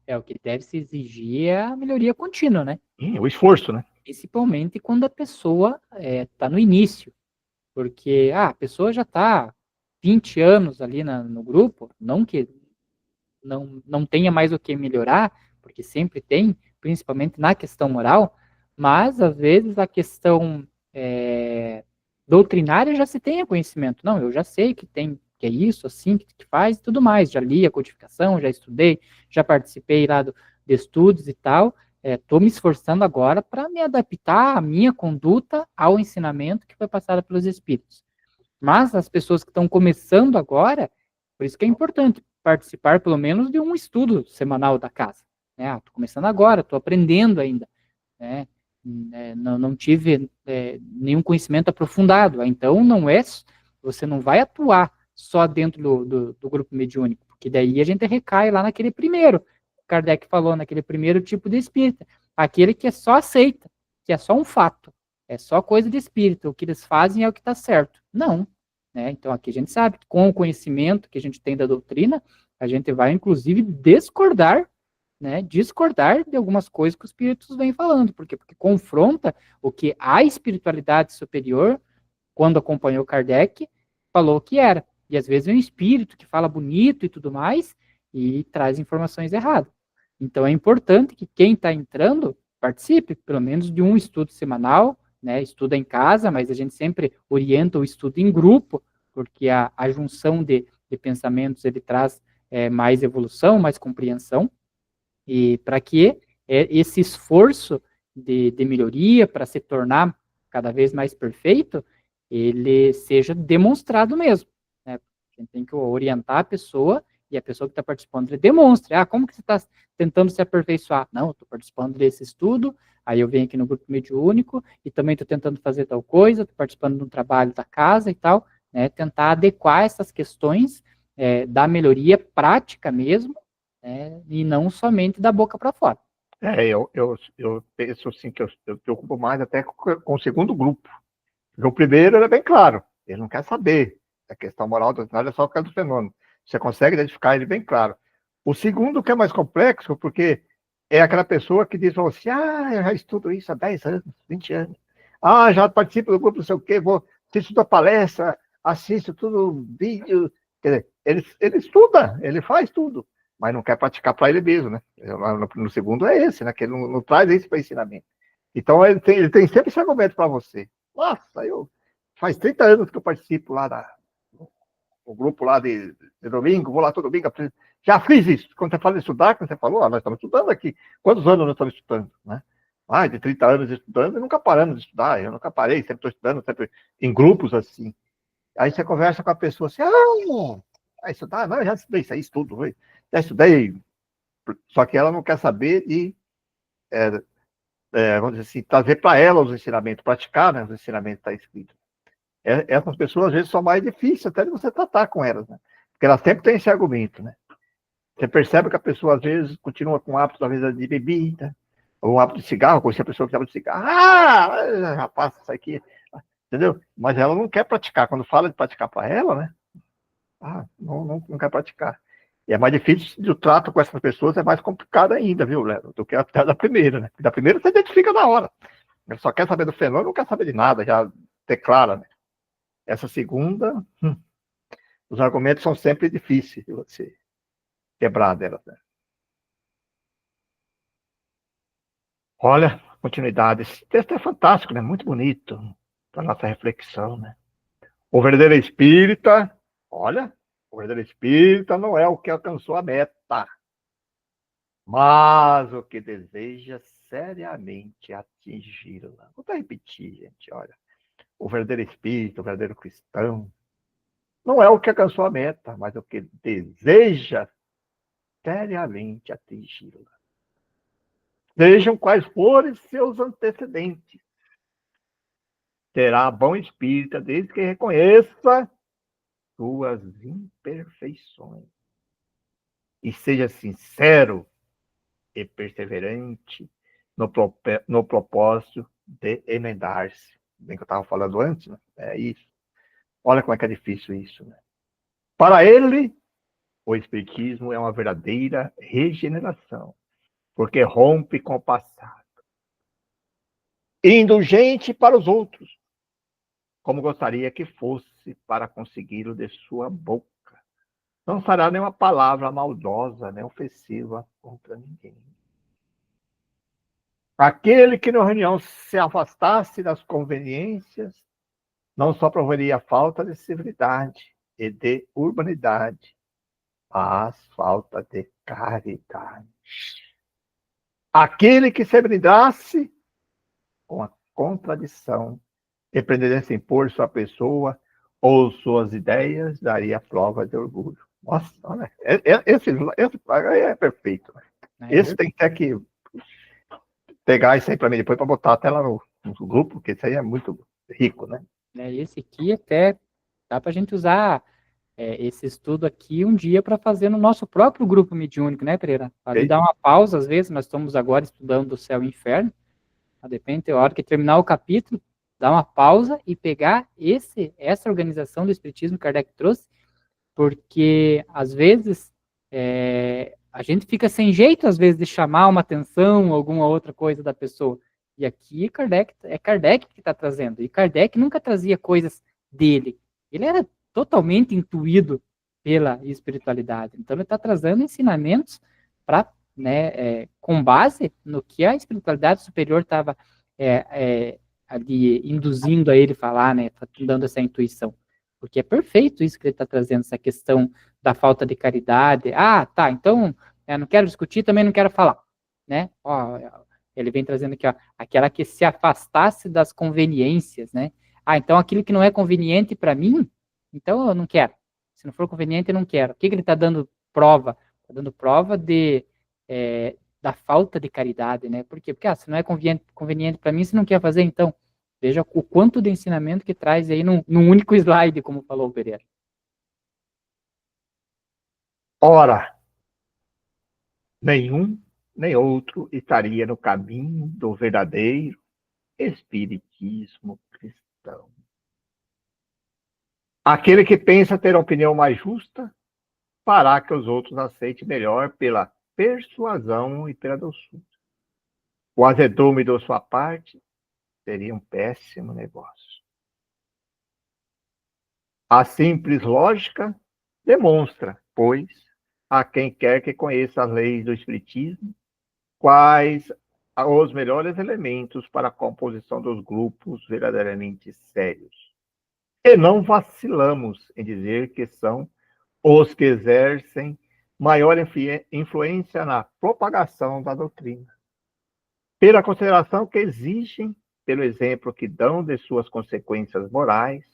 O que deve se exigir é a melhoria contínua, né? O esforço, né? Principalmente quando a pessoa está no início. Porque a pessoa já está 20 anos ali no grupo, não que não tenha mais o que melhorar, porque sempre tem, principalmente na questão moral, mas às vezes a questão doutrinária já se tem conhecimento. Não, eu já sei que tem que é isso, assim, que faz e tudo mais. Já li a codificação, já estudei, já participei lá de estudos e tal. Estou me esforçando agora para me adaptar a minha conduta ao ensinamento que foi passado pelos Espíritos. Mas as pessoas que estão começando agora, por isso que é importante participar pelo menos de um estudo semanal da casa. Estou começando agora, estou aprendendo ainda. Né? Não tive nenhum conhecimento aprofundado. Então, você não vai atuar só dentro do grupo mediúnico, porque daí a gente recai lá naquele primeiro, Kardec falou, naquele primeiro tipo de espírita, aquele que é só aceita, que é só um fato, é só coisa de espírito, o que eles fazem é o que está certo. Não. Né? Então, aqui a gente sabe que com o conhecimento que a gente tem da doutrina, a gente vai, inclusive, discordar de algumas coisas que os espíritos vêm falando. Por quê? Porque confronta o que a espiritualidade superior, quando acompanhou Kardec, falou que era. E às vezes é um espírito que fala bonito e tudo mais e traz informações erradas. Então é importante que quem está entrando participe, pelo menos de um estudo semanal, né? Estuda em casa, mas a gente sempre orienta o estudo em grupo, porque a junção de pensamentos ele traz mais evolução, mais compreensão. E para que esse esforço de melhoria para se tornar cada vez mais perfeito, ele seja demonstrado mesmo. Né? A gente tem que orientar a pessoa e a pessoa que está participando ele demonstre. Como que você está tentando se aperfeiçoar? Não, estou participando desse estudo, aí eu venho aqui no grupo mediúnico e também estou tentando fazer tal coisa, estou participando de um trabalho da casa e tal, né? Tentar adequar essas questões da melhoria prática mesmo, e não somente da boca para fora. Eu penso assim que eu me preocupo mais até com o segundo grupo. Porque o primeiro era bem claro, ele não quer saber da questão moral doutrinária, é só por causa do fenômeno. Você consegue identificar ele bem claro. O segundo que é mais complexo, porque é aquela pessoa que diz assim, eu já estudo isso há 10 anos, 20 anos. Já participo do grupo, não sei o quê, assisto a palestra, assisto tudo, vídeo. Quer dizer, ele estuda, ele faz tudo, mas não quer praticar para ele mesmo, né? No segundo é esse, né? Que ele não traz isso para ensinamento. Então, ele tem sempre esse argumento para você. Nossa, faz 30 anos que eu participo lá no grupo lá de domingo, vou lá todo domingo, já fiz isso. Quando você fala de estudar, quando você falou, nós estamos estudando aqui. Quantos anos nós estamos estudando, né? Mais de 30 anos estudando e nunca paramos de estudar. Eu nunca parei, sempre estou estudando, sempre em grupos assim. Aí você conversa com a pessoa assim, vai estudar? Não, eu já estudei isso aí, estudo, já estudei. Só que ela não quer saber de, vamos dizer assim, trazer para ela os ensinamentos, praticar, né, os ensinamentos que está escrito. Essas pessoas, às vezes, são mais difíceis até de você tratar com elas, né? Porque elas sempre têm esse argumento, né? Você percebe que a pessoa, às vezes, continua com hábito, às vezes, de bebida, ou um hábito de cigarro, conheci a pessoa que estava de cigarro. Rapaz, isso aqui, entendeu? Mas ela não quer praticar. Quando fala de praticar para ela, né? Não quer praticar. E é mais difícil, o trato com essas pessoas é mais complicado ainda, viu, Léo? Do que até da primeira, né? Porque da primeira você identifica na hora. Ele só quer saber do fenômeno, não quer saber de nada, já declara, né? Essa segunda, os argumentos são sempre difíceis de você quebrar delas, né? Olha, continuidade. Esse texto é fantástico, né? Muito bonito para nossa reflexão, né? O verdadeiro espírita, olha, o verdadeiro espírita não é o que alcançou a meta, mas o que deseja seriamente atingi-la. Vou repetir, gente, olha. O verdadeiro espírita, o verdadeiro cristão, não é o que alcançou a meta, mas o que deseja seriamente atingi-la. Sejam quais forem seus antecedentes. Terá bom espírita desde que reconheça suas imperfeições e seja sincero e perseverante no propósito de emendar-se. Bem que eu estava falando antes, né? É isso. Olha como é que é difícil isso, né? Para ele, o espiritismo é uma verdadeira regeneração, porque rompe com o passado. Indulgente para os outros, como gostaria que fosse para consegui-lo de sua boca. Não fará nenhuma palavra maldosa, nem ofensiva contra ninguém. Aquele que na reunião se afastasse das conveniências, não só provaria falta de civilidade e de urbanidade, mas falta de caridade. Aquele que se brindasse com a contradição e pretendesse impor sua pessoa ou suas ideias, daria prova de orgulho. Nossa, olha, esse é perfeito. Esse tem que ter que pegar isso aí para mim depois para botar até lá no grupo, porque isso aí é muito rico, né? Esse aqui até dá para a gente usar esse estudo aqui um dia para fazer no nosso próprio grupo mediúnico, né, Pereira? Ali dar uma pausa, às vezes, nós estamos agora estudando o céu e o inferno, depende da hora que terminar o capítulo, dar uma pausa e pegar essa organização do Espiritismo que Kardec trouxe, porque, às vezes, a gente fica sem jeito, às vezes, de chamar uma atenção, alguma outra coisa da pessoa. E aqui Kardec que está trazendo. E Kardec nunca trazia coisas dele. Ele era totalmente intuído pela espiritualidade. Então, ele está trazendo ensinamentos para, com base no que a espiritualidade superior estava ali induzindo a ele falar, né, dando essa intuição. Porque é perfeito isso que ele está trazendo, essa questão da falta de caridade. Tá, então, não quero discutir, também não quero falar, né? Ele vem trazendo aqui, aquela que se afastasse das conveniências, né? Então aquilo que não é conveniente para mim, então eu não quero. Se não for conveniente, eu não quero. O que ele está dando prova? Está dando prova da falta de caridade, né? Por quê? Porque se não é conveniente para mim, você não quer fazer, então. Veja o quanto de ensinamento que traz aí num único slide, como falou o Pereira. Ora, nenhum nem outro estaria no caminho do verdadeiro espiritismo cristão. Aquele que pensa ter a opinião mais justa fará que os outros aceitem melhor pela persuasão e pela doçura. O azedume da sua parte seria um péssimo negócio. A simples lógica demonstra, pois, a quem quer que conheça as leis do Espiritismo, quais os melhores elementos para a composição dos grupos verdadeiramente sérios. E não vacilamos em dizer que são os que exercem maior influência na propagação da doutrina, pela consideração que exigem, pelo exemplo que dão de suas consequências morais,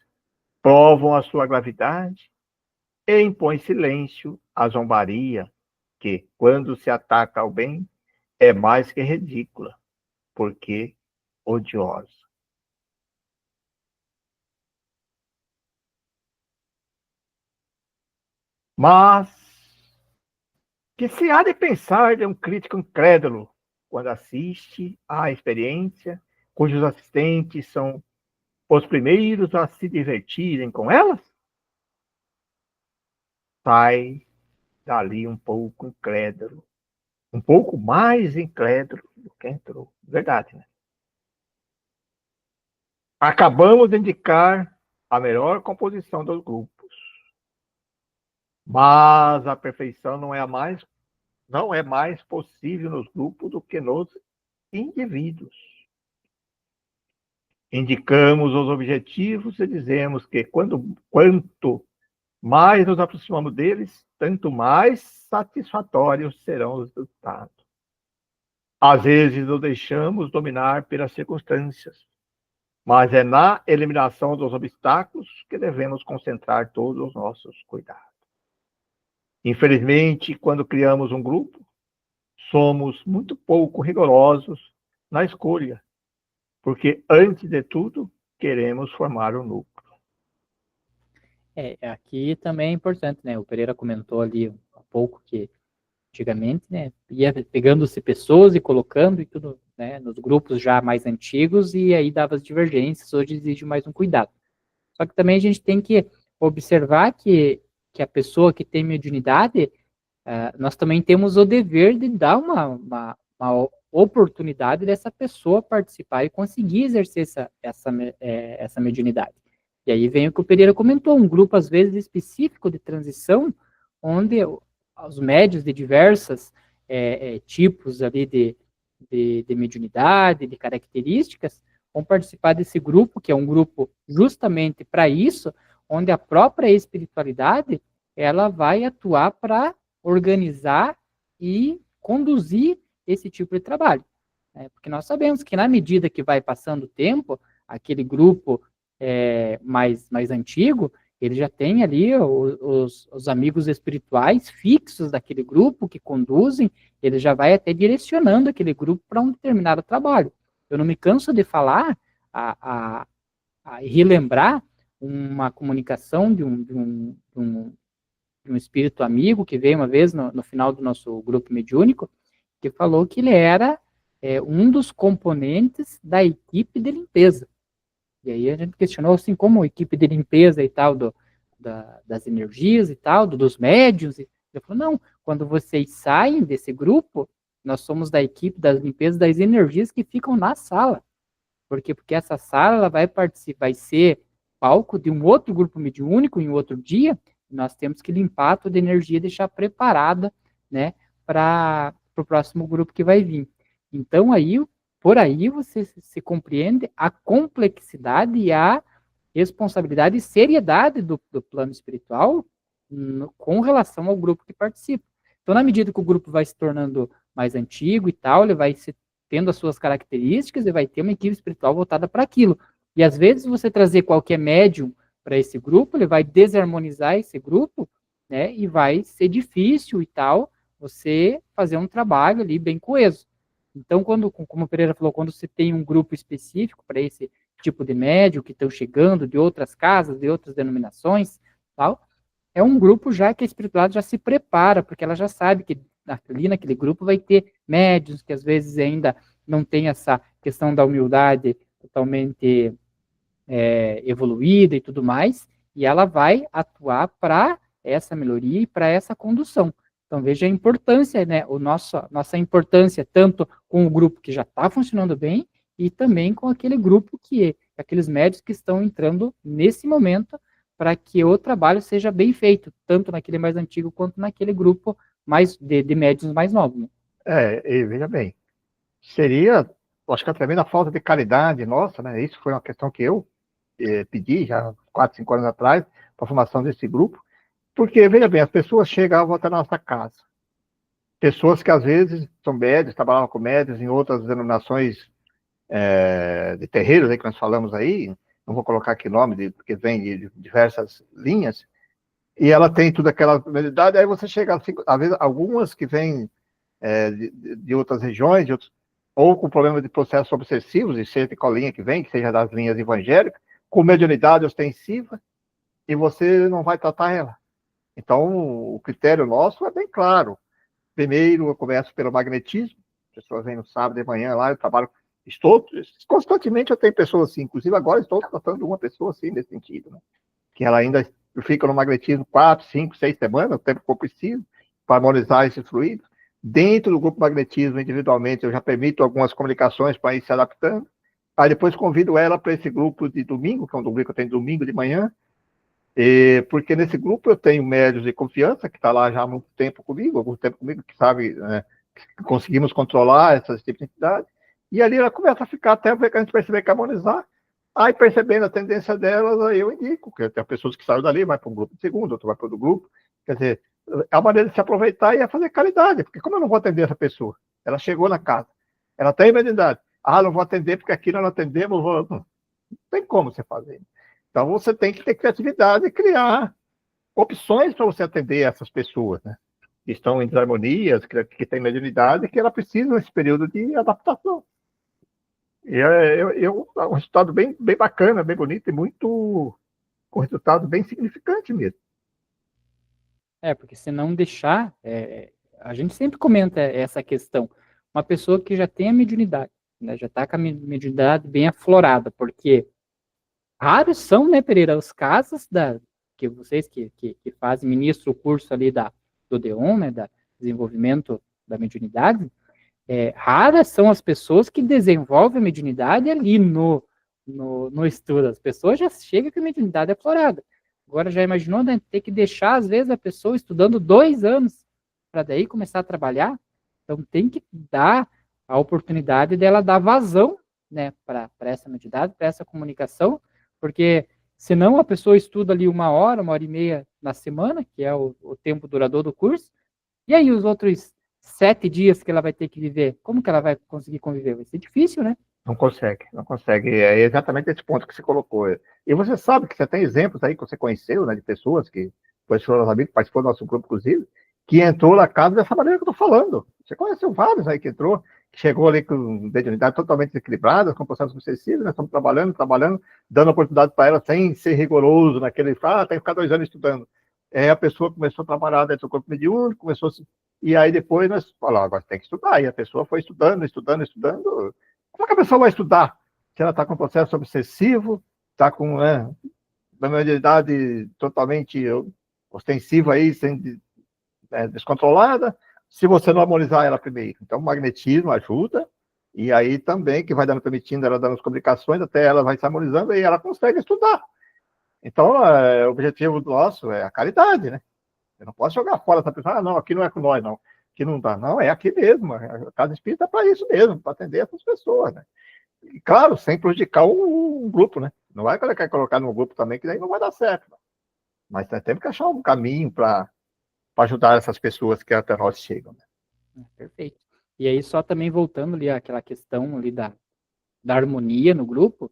provam a sua gravidade e impõem silêncio à zombaria, que, quando se ataca ao bem, é mais que ridícula, porque odiosa. Mas que se há de pensar de um crítico incrédulo quando assiste à experiência cujos assistentes são os primeiros a se divertirem com elas? Sai dali um pouco incrédulo, um pouco mais incrédulo do que entrou. Verdade, né? Acabamos de indicar a melhor composição dos grupos, mas a perfeição não é mais possível nos grupos do que nos indivíduos. Indicamos os objetivos e dizemos que quanto mais nos aproximamos deles, tanto mais satisfatórios serão os resultados. Às vezes nos deixamos dominar pelas circunstâncias, mas é na eliminação dos obstáculos que devemos concentrar todos os nossos cuidados. Infelizmente, quando criamos um grupo, somos muito pouco rigorosos na escolha, porque, antes de tudo, queremos formar um núcleo. Aqui também é importante, né? O Pereira comentou ali há pouco que antigamente, né, ia pegando-se pessoas e colocando e tudo, né, nos grupos já mais antigos e aí dava as divergências, hoje exige mais um cuidado. Só que também a gente tem que observar que a pessoa que tem mediunidade, nós também temos o dever de dar uma oportunidade dessa pessoa participar e conseguir exercer essa mediunidade. E aí vem o que o Pereira comentou, um grupo, às vezes, específico de transição, onde os médios de diversos tipos ali de mediunidade, de características, vão participar desse grupo, que é um grupo justamente para isso, onde a própria espiritualidade ela vai atuar para organizar e conduzir esse tipo de trabalho. Porque nós sabemos que na medida que vai passando o tempo, aquele grupo mais antigo, ele já tem ali os amigos espirituais fixos daquele grupo que conduzem, ele já vai até direcionando aquele grupo para um determinado trabalho. Eu não me canso de falar, a relembrar uma comunicação de um espírito amigo que veio uma vez no final do nosso grupo mediúnico, que falou que ele era um dos componentes da equipe de limpeza. E aí a gente questionou, assim, como a equipe de limpeza e tal, das energias e tal, dos médiuns. Ele falou, não, quando vocês saem desse grupo, nós somos da equipe das limpezas das energias que ficam na sala. Porque essa sala ela vai ser palco de um outro grupo mediúnico em outro dia, e nós temos que limpar toda a energia e deixar preparada, né, para o próximo grupo que vai vir. Então, por aí você se compreende a complexidade e a responsabilidade e seriedade do plano espiritual com relação ao grupo que participa. Então, na medida que o grupo vai se tornando mais antigo e tal, ele vai tendo as suas características e vai ter uma equipe espiritual voltada para aquilo. E às vezes você trazer qualquer médium para esse grupo, ele vai desarmonizar esse grupo, né, e vai ser difícil e tal, você fazer um trabalho ali bem coeso. Então, como o Pereira falou, quando você tem um grupo específico para esse tipo de médium que estão chegando de outras casas, de outras denominações, tal, é um grupo já que a espiritualidade já se prepara, porque ela já sabe que ali naquele grupo vai ter médiuns que às vezes ainda não tem essa questão da humildade totalmente evoluída e tudo mais, e ela vai atuar para essa melhoria e para essa condução. Então, veja a importância, né, nossa importância, tanto com o grupo que já está funcionando bem, e também com aquele grupo aqueles médios que estão entrando nesse momento, para que o trabalho seja bem feito, tanto naquele mais antigo, quanto naquele grupo mais de médios mais novos. Né? E veja bem, seria, acho que a tremenda falta de caridade nossa, né? Isso foi uma questão que eu pedi já 4, 5 anos atrás, para a formação desse grupo, porque, veja bem, as pessoas chegavam até a nossa casa, pessoas que às vezes são médios, trabalhavam com médios em outras denominações de terreiros, aí que nós falamos aí, não vou colocar aqui nome, porque vem de diversas linhas, e ela tem toda aquela habilidade, aí você chega, às vezes, algumas que vêm de outras regiões, ou com problema de processos obsessivos, e seja de qual linha que vem, que seja das linhas evangélicas, com mediunidade ostensiva, e você não vai tratar ela. Então, o critério nosso é bem claro. Primeiro, eu começo pelo magnetismo, as pessoas vêm no sábado de manhã lá, eu trabalho, constantemente eu tenho pessoas assim, inclusive agora estou tratando uma pessoa assim, nesse sentido, né? Que ela ainda fica no magnetismo 4, 5, 6 semanas, o tempo que eu preciso, para harmonizar esses fluidos. Dentro do grupo magnetismo, individualmente, eu já permito algumas comunicações para ir se adaptando. Aí depois convido ela para esse grupo de domingo, que é um grupo que eu tenho domingo de manhã, porque nesse grupo eu tenho médios de confiança, que está lá já há muito tempo comigo, algum tempo comigo, que sabe, né, que conseguimos controlar essas tipos de entidades, e ali ela começa a ficar até ver que a gente perceber que harmonizar, aí percebendo a tendência delas, aí eu indico, que tem pessoas que saem dali, vai para um grupo de segundo, outro vai para outro grupo, quer dizer, é uma maneira de se aproveitar e é fazer caridade, porque como eu não vou atender essa pessoa? Ela chegou na casa, ela tem mediunidade, não vou atender porque aqui nós não atendemos, não tem como você fazer. Então, você tem que ter criatividade e criar opções para você atender essas pessoas, né? Que estão em desarmonias, que têm mediunidade, que ela precisa nesse período de adaptação. E é um resultado bem, bem bacana, bem bonito e muito, com um resultado bem significante mesmo. Porque se não deixar, a gente sempre comenta essa questão. Uma pessoa que já tem a mediunidade, né, já está com a mediunidade bem aflorada, porque raros são, né, Pereira, os casos que vocês que fazem, ministram o curso ali do DEON, né, da desenvolvimento da mediunidade, raras são as pessoas que desenvolvem a mediunidade ali no estudo. As pessoas já chegam com a mediunidade aflorada. Agora, já imaginou, né, ter que deixar, às vezes, a pessoa estudando 2 anos para daí começar a trabalhar? Então, tem que dar a oportunidade dela dar vazão, né, para essa mediunidade, para essa comunicação, porque senão a pessoa estuda ali 1 hora e meia na semana, que é o tempo duradouro do curso, e aí os outros 7 dias que ela vai ter que viver, como que ela vai conseguir conviver? Vai ser difícil, né? Não consegue, não consegue. É exatamente esse ponto que você colocou. E você sabe que você tem exemplos aí que você conheceu, né, de pessoas que foram amigos, participou do nosso grupo, inclusive, que entrou na casa dessa maneira que eu estou falando. Você conheceu vários aí que entrou, que chegou ali com mediunidade totalmente desequilibrada, com processos obsessivos, né, estamos trabalhando, dando oportunidade para ela sem ser rigoroso naquele, tem que ficar 2 anos estudando. A pessoa começou a trabalhar dentro do corpo mediúnico, e aí depois nós falamos, agora tem que estudar, e a pessoa foi estudando, como é que a pessoa vai estudar? Se ela está com processo obsessivo, está com uma mediunidade totalmente ostensiva aí, descontrolada, se você não harmonizar ela primeiro. Então, o magnetismo ajuda, e aí também, que vai permitindo ela dando as comunicações, até ela vai se harmonizando e ela consegue estudar. Então, o objetivo nosso é a caridade, né? Eu não posso jogar fora essa pessoa, não, aqui não é com nós, não. Aqui não dá. Não, é aqui mesmo. A casa espírita é para isso mesmo, para atender essas pessoas, né? E, claro, sem prejudicar um grupo, né? Não vai colocar no grupo também, que daí não vai dar certo. Não. Mas nós temos que achar um caminho para ajudar essas pessoas que até nós chegam. Né? Perfeito. E aí, só também voltando ali àquela questão ali da harmonia no grupo,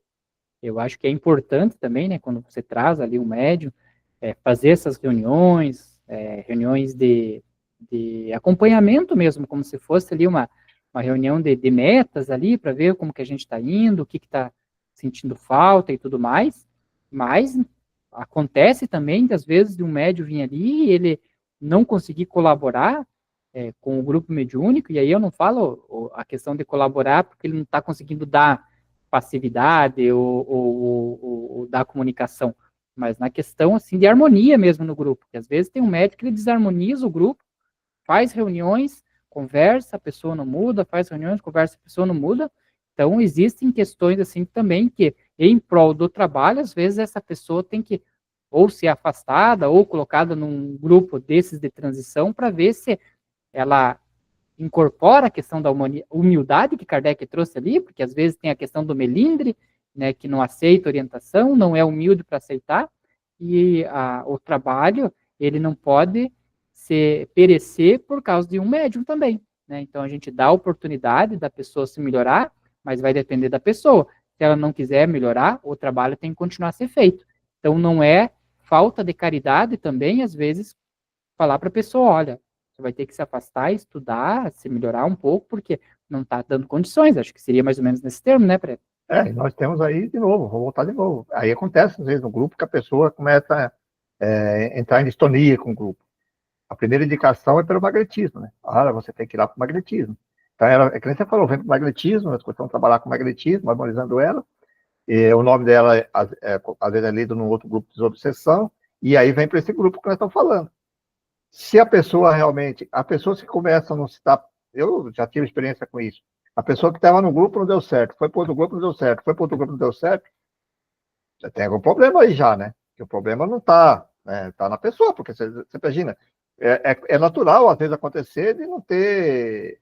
eu acho que é importante também, né, quando você traz ali um médium, fazer essas reuniões, reuniões de acompanhamento mesmo, como se fosse ali uma reunião de metas ali, para ver como que a gente está indo, o que está sentindo falta e tudo mais, mas acontece também, às vezes, de um médium vir ali e ele não conseguir colaborar com o grupo mediúnico, e aí eu não falo a questão de colaborar porque ele não está conseguindo dar passividade ou dar comunicação, mas na questão assim de harmonia mesmo no grupo, porque às vezes tem um médico que ele desarmoniza o grupo, faz reuniões, conversa, a pessoa não muda, faz reuniões, conversa, a pessoa não muda. Então, existem questões assim também que, em prol do trabalho, às vezes essa pessoa tem que ou ser afastada ou colocada num grupo desses de transição para ver se ela incorpora a questão da humildade que Kardec trouxe ali, porque às vezes tem a questão do melindre, né, que não aceita orientação, não é humilde para aceitar, e o trabalho, ele não pode perecer por causa de um médium também, né? Então a gente dá a oportunidade da pessoa se melhorar, mas vai depender da pessoa. Se ela não quiser melhorar, o trabalho tem que continuar a ser feito. Então não é falta de caridade também, às vezes, falar para a pessoa, olha, você vai ter que se afastar, estudar, se melhorar um pouco, porque não está dando condições. Acho que seria mais ou menos nesse termo, né, Preto? E nós temos aí, de novo, vou voltar de novo. Aí acontece, às vezes, no grupo, que a pessoa começa a entrar em distonia com o grupo. A primeira indicação é pelo magnetismo, né? Olha, você tem que ir lá para o magnetismo. Então, é que nem você falou, vem para o magnetismo, nós começamos a trabalhar com magnetismo, harmonizando ela, e o nome dela, às vezes, é lido num outro grupo de desobsessão, e aí vem para esse grupo que nós estamos falando. Se a pessoa realmente, a pessoa que começa a não se estar, eu já tive experiência com isso, a pessoa que estava no grupo não deu certo, foi para outro grupo não deu certo, foi para outro grupo não deu certo, já tem algum problema aí já, né? Que o problema não está, né, tá na pessoa, porque você imagina, é natural às vezes acontecer de não ter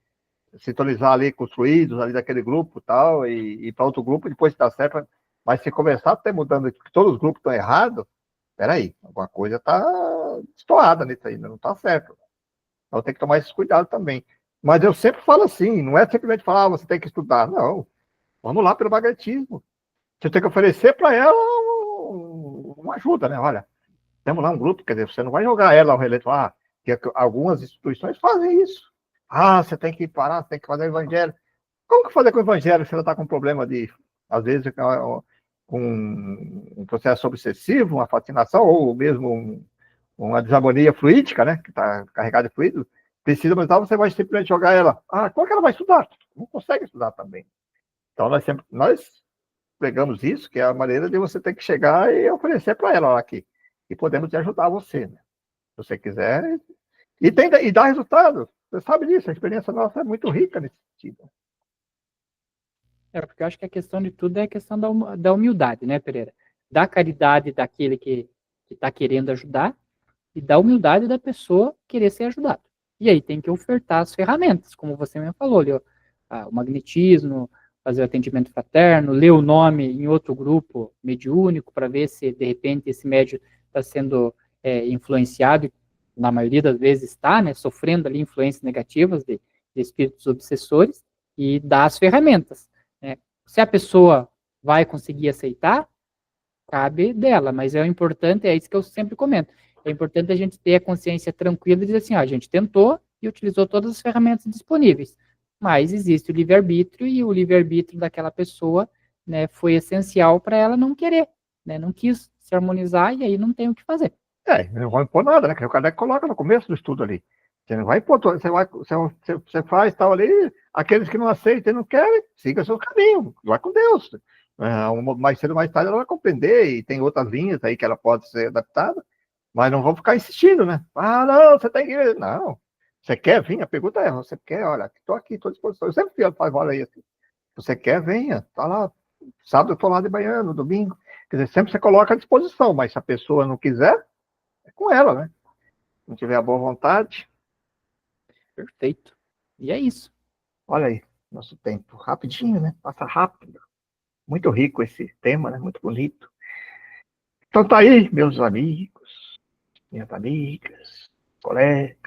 sintonizar ali com os fluidos ali daquele grupo tal, e para outro grupo depois dá certo, mas se começar a ter mudando, que todos os grupos estão errados, peraí, alguma coisa está destoada nisso aí, não está certo. Então tem que tomar esse cuidado também. Mas eu sempre falo assim, não é simplesmente falar, você tem que estudar, não. Vamos lá pelo magnetismo. Você tem que oferecer para ela uma ajuda, né? Olha, temos lá um grupo, quer dizer, você não vai jogar ela ao relento, que algumas instituições fazem isso. Você tem que parar, você tem que fazer o evangelho. Como que fazer com o evangelho se ela está com um problema de, às vezes, com um processo obsessivo, uma fascinação, ou mesmo uma desarmonia fluídica, né? Que está carregada de fluido, precisa, mas você vai simplesmente jogar ela. Como que ela vai estudar? Não consegue estudar também. Então, nós pegamos isso, que é a maneira de você ter que chegar e oferecer para ela aqui. E podemos te ajudar você, né? Se você quiser. E dá resultado. Você sabe disso, a experiência nossa é muito rica nesse sentido. Porque eu acho que a questão de tudo é a questão da humildade, né, Pereira? Da caridade daquele que está querendo ajudar e da humildade da pessoa querer ser ajudada. E aí tem que ofertar as ferramentas, como você me falou, ali, o magnetismo, fazer o atendimento fraterno, ler o nome em outro grupo mediúnico para ver se, de repente, esse médium está sendo influenciado, na maioria das vezes está, né, sofrendo ali influências negativas de espíritos obsessores, e dar as ferramentas. Né? Se a pessoa vai conseguir aceitar, cabe dela, mas é o importante, é isso que eu sempre comento, é importante a gente ter a consciência tranquila e dizer assim, a gente tentou e utilizou todas as ferramentas disponíveis, mas existe o livre-arbítrio e o livre-arbítrio daquela pessoa, né, foi essencial para ela não querer, né, não quis se harmonizar e aí não tem o que fazer. Não vai impor nada, né? Que o Kardec coloca no começo do estudo ali. Você não vai impor, você faz tal ali, aqueles que não aceitam e não querem, siga seu caminho, vai com Deus. Mais cedo ou mais tarde ela vai compreender, e tem outras linhas aí que ela pode ser adaptada, mas não vão ficar insistindo, né? Não, você tem que ir. Não. Você quer vir? A pergunta é, você quer? Olha, estou aqui, estou à disposição. Eu sempre falo, olha aí, assim, você quer, venha, tá lá. Sábado eu estou lá de manhã, no domingo. Quer dizer, sempre você coloca à disposição, mas se a pessoa não quiser, é com ela, né? Se não tiver a boa vontade. Perfeito. E é isso. Olha aí, nosso tempo rapidinho, né? Passa rápido. Muito rico esse tema, né? Muito bonito. Então tá aí, meus amigos, minhas amigas, colegas.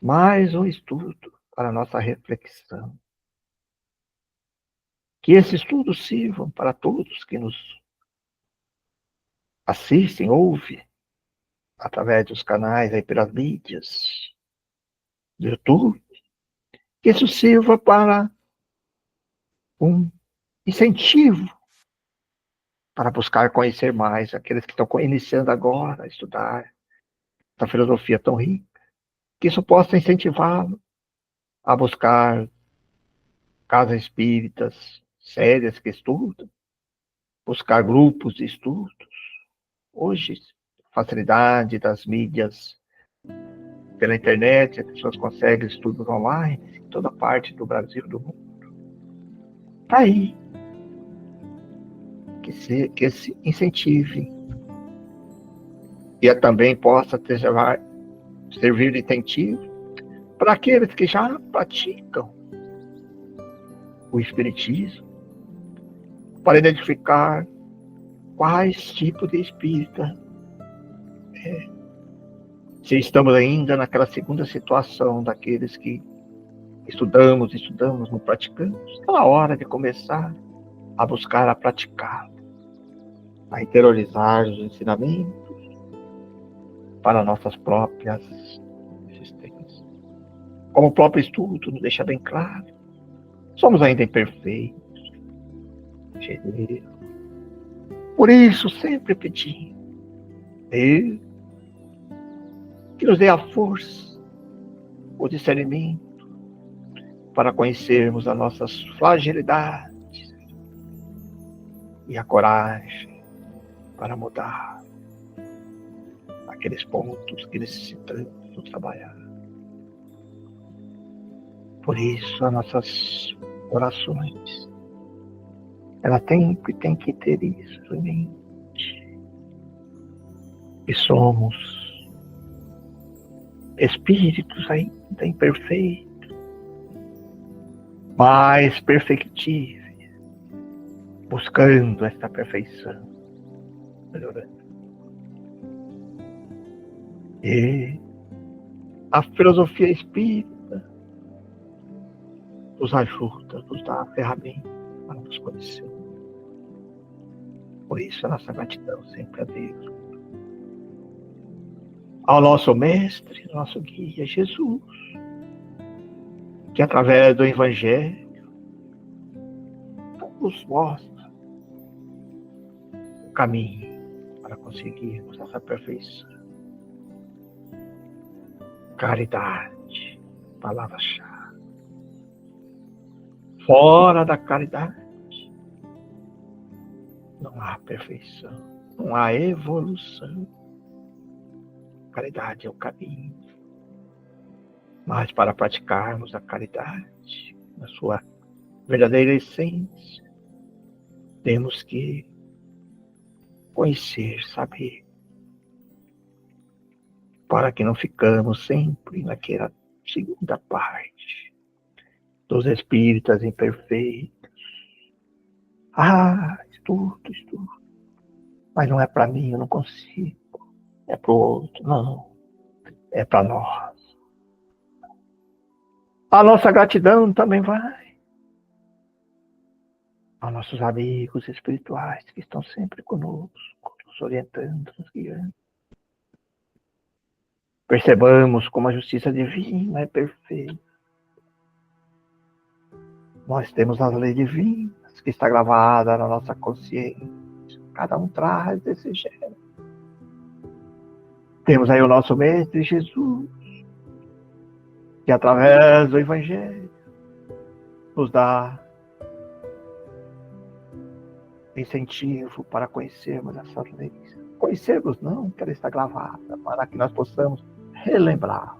Mais um estudo para a nossa reflexão. Que esse estudo sirva para todos que nos assistem, ouvem, através dos canais aí pelas mídias do YouTube. Que isso sirva para um incentivo para buscar conhecer mais aqueles que estão iniciando agora a estudar essa filosofia tão rica. Que isso possa incentivá-lo a buscar casas espíritas sérias que estudam, buscar grupos de estudos. Hoje, facilidade das mídias pela internet, as pessoas conseguem estudos online em toda parte do Brasil, do mundo. Está aí. Que se incentive. E também possa servir de incentivo para aqueles que já praticam o Espiritismo, para identificar quais tipos de espírita se estamos ainda naquela segunda situação daqueles que estudamos, não praticamos. Está na hora de começar a buscar a praticar, a interiorizar os ensinamentos para nossas próprias existências. Como o próprio estudo nos deixa bem claro, somos ainda imperfeitos, generosos. Por isso, sempre pedimos Deus que nos dê a força, o discernimento, para conhecermos as nossas fragilidades e a coragem para mudar aqueles pontos que necessitamos trabalhar. Por isso, as nossas orações, ela tem que ter isso em mente. E somos espíritos ainda imperfeitos, mas perfectíveis, buscando esta perfeição, melhorando. E a filosofia espírita nos ajuda, nos dá a ferramenta para nos conhecer. Por isso, a nossa gratidão sempre a Deus, ao nosso mestre, nosso guia, Jesus, que através do Evangelho nos mostra o caminho para conseguirmos essa perfeição. Caridade, palavra-chave. Fora da caridade não há perfeição, não há evolução. Caridade é o caminho. Mas para praticarmos a caridade na sua verdadeira essência, temos que conhecer, saber, para que não ficamos sempre naquela segunda parte dos espíritas imperfeitos. Estudo, mas não é para mim, eu não consigo. É para o outro, não. É para nós. A nossa gratidão também vai aos nossos amigos espirituais que estão sempre conosco, nos orientando, nos guiando. Percebamos como a justiça divina é perfeita. Nós temos as leis divinas que está gravada na nossa consciência. Cada um traz desse jeito. Temos aí o nosso Mestre Jesus, que através do Evangelho nos dá incentivo para conhecermos essas leis. Conhecermos não, que ela está gravada, para que nós possamos relembrar.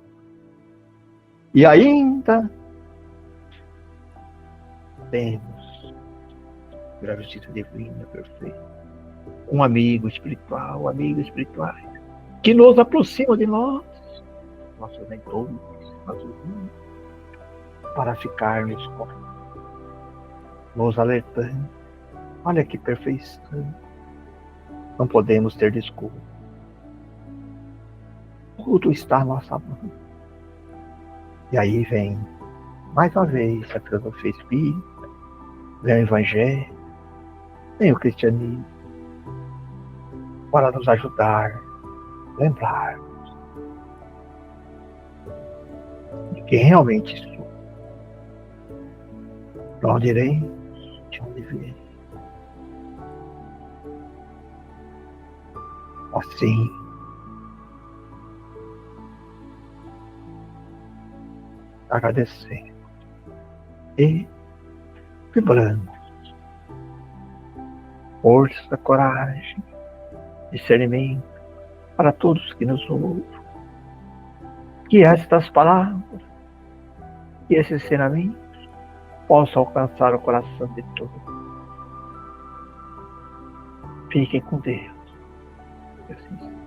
E ainda temos, pela justiça divina perfeita, um amigo espiritual, que nos aproxima de nós, nossos mentores, nossos irmãos, para ficarmos nos alertando. Olha que perfeição. Não podemos ter desculpa. Tudo está à nossa mão. E aí vem, mais uma vez, a filosofia espírita, vem o Evangelho, vem o cristianismo, para nos ajudar, lembrarmos de quem realmente somos. Para onde iremos, de onde viemos. Assim, agradecendo e vibrando força, coragem, discernimento para todos que nos ouvem, que estas palavras e esses ensinamentos possam alcançar o coração de todos. Fiquem com Deus. Assim.